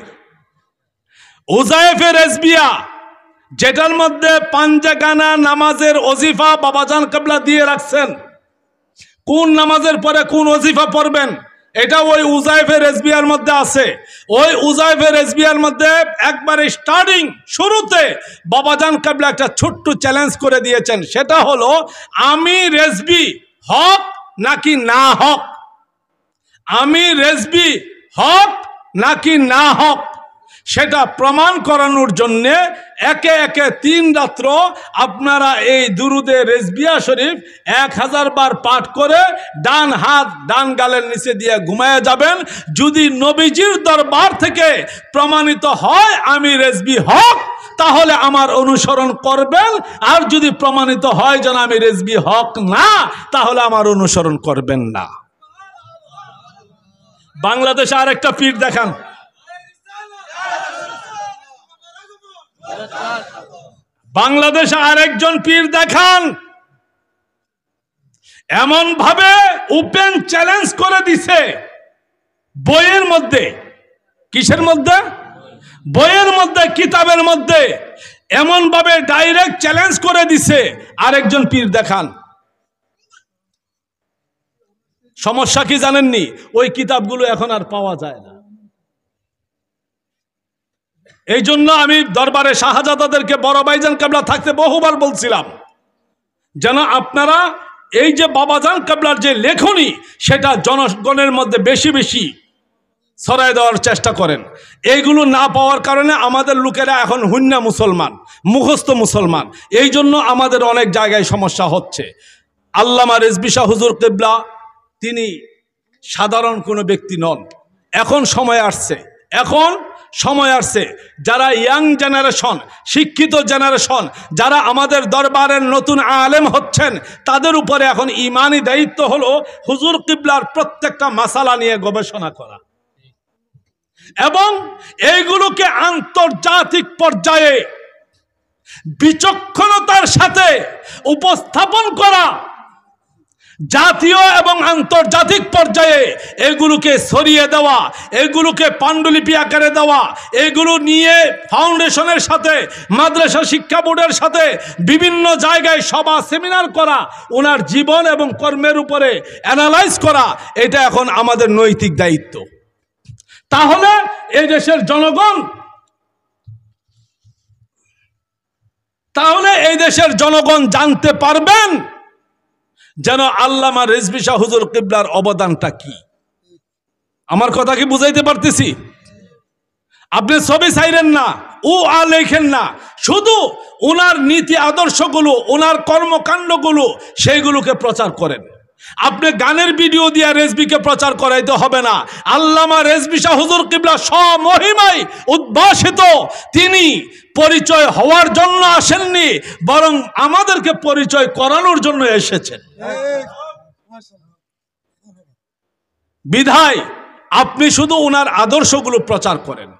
উজাইফে রেজবিয়া, যেটার মধ্যে পাঞ্জাগানা নামাজের ওজিফা বাবাজান কিবলা দিয়ে রাখছেন, কোন নামাজের পরে কোন ওজিফা পড়বেন, এটা ওই উজাইফে রেজবিয়ার মধ্যে আছে। ওই উজাইফে রেজবিয়ার মধ্যে একবারে স্টার্টিং শুরুতে বাবাজান কিবলা একটা ছোট্ট চ্যালেঞ্জ করে দিয়েছেন, সেটা হলো আমি রেজবি হক নাকি না হক, আমি রেজবি হক নাকি না হক, সেটা প্রমাণ করানোর জন্যে একে একে 3 রাত্র আপনারা এই দুরুদে রেজবিয়া শরীফ 1000 বার পাঠ করে ডান হাত ডান গালের নিচে দিয়ে ঘুমায় যাবেন। যদি নবীজির দরবার থেকে প্রমাণিত হয় আমি রেজবি হক, তাহলে আমার অনুসরণ করবেন। আর যদি প্রমাণিত হয় যেন আমি রেজবি হক না, তাহলে আমার অনুসরণ করবেন না। বাংলাদেশে আরেকটা পীর দেখান, বাংলাদেশে আরেকজন পীর দেখান, এমন ভাবে ওপেন চ্যালেঞ্জ করে দিছে বইয়ের মধ্যে। কিসের মধ্যে? বইয়ের মধ্যে, কিতাবের মধ্যে এমন ভাবে ডাইরেক্ট চ্যালেঞ্জ করে দিছে। আরেকজন পীর দেখান। সমস্যা কি জানেননি? ওই কিতাবগুলো এখন আর পাওয়া যায় না। এই জন্য আমি দরবারে শাহজাদাদেরকে বড় ভাইজান কেবলা থাকতে বহুবার বলছিলাম যেন আপনারা এই যে বাবাজান কেবলার যে লেখনী সেটা জনগণের মধ্যে বেশি বেশি ছড়াই দেওয়ার চেষ্টা করেন। এইগুলো না পাওয়ার কারণে আমাদের লোকেরা এখন হুন্না মুসলমান, মুখস্থ মুসলমান। এই জন্য আমাদের অনেক জায়গায় সমস্যা হচ্ছে। আল্লামা রেজভী শাহ হুজুর কেবলা তিনি সাধারণ কোনো ব্যক্তি নন। এখন সময় আসছে, এখন সময় আসছে যারা ইয়াং জেনারেশন, শিক্ষিত জেনারেশন, যারা আমাদের দরবারের নতুন আলেম হচ্ছেন, তাদের উপরে এখন ইমানি দায়িত্ব হলো হুজুর কিবলার প্রত্যেকটা মাসালা নিয়ে গবেষণা করা এবং এইগুলোকে আন্তর্জাতিক পর্যায়ে বিচক্ষণতার সাথে উপস্থাপন করা, জাতীয় এবং আন্তর্জাতিক পর্যায়ে এগুলোকে ছড়িয়ে দেওয়া, এগুলোকে পাণ্ডুলিপি আকারে দেওয়া, এগুলো নিয়ে ফাউন্ডেশনের সাথে, মাদ্রাসা শিক্ষা বোর্ডের সাথে বিভিন্ন জায়গায় সভা সেমিনার করা, ওনার জীবন এবং কর্মের উপরে অ্যানালাইজ করা, এটা এখন আমাদের নৈতিক দায়িত্ব। তাহলে এই দেশের জনগণ জানতে পারবেন যেন আল্লামা রেজভী শাহ হুজুর কিবলার অবদানটা কি। আমার কথা কি বুঝাইতে পারতেছি? আপনি ছবি চাইলেন না, ও আর লেখেন না, শুধু ওনার নীতি আদর্শগুলো, ওনার কর্মকাণ্ডগুলো সেইগুলোকে প্রচার করেন। আপনি গানের ভিডিও দিয়ে রেজবিকে প্রচার করাইতে হবে না। আল্লামা রেজভী শাহ হুজুর কিবলা স্বমহিমায় উদ্ভাসিত, তিনি পরিচয় হওয়ার জন্য আসেননি, বরং আমাদেরকে পরিচয় করানোর জন্য এসেছেন। বিধায় আপনি শুধু ওনার আদর্শগুলো প্রচার করেন।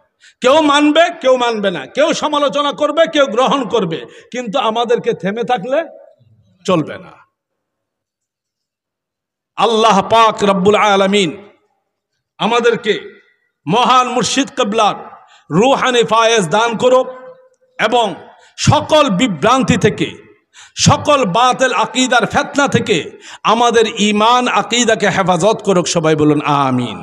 কেউ মানবে, কেউ মানবে না, কেউ সমালোচনা করবে, কেউ গ্রহণ করবে, কিন্তু আমাদেরকে থেমে থাকলে চলবে না। আল্লাহ পাক রব্বুল আলামিন আমাদেরকে মহান মুর্শিদ কিবলার রূহানি ফায়েজ দান করুক এবং সকল বিভ্রান্তি থেকে, সকল বাতিল আকীদার ফিতনা থেকে আমাদের ঈমান আকীদাকে হেফাজত করুক। সবাই বলুন আমিন।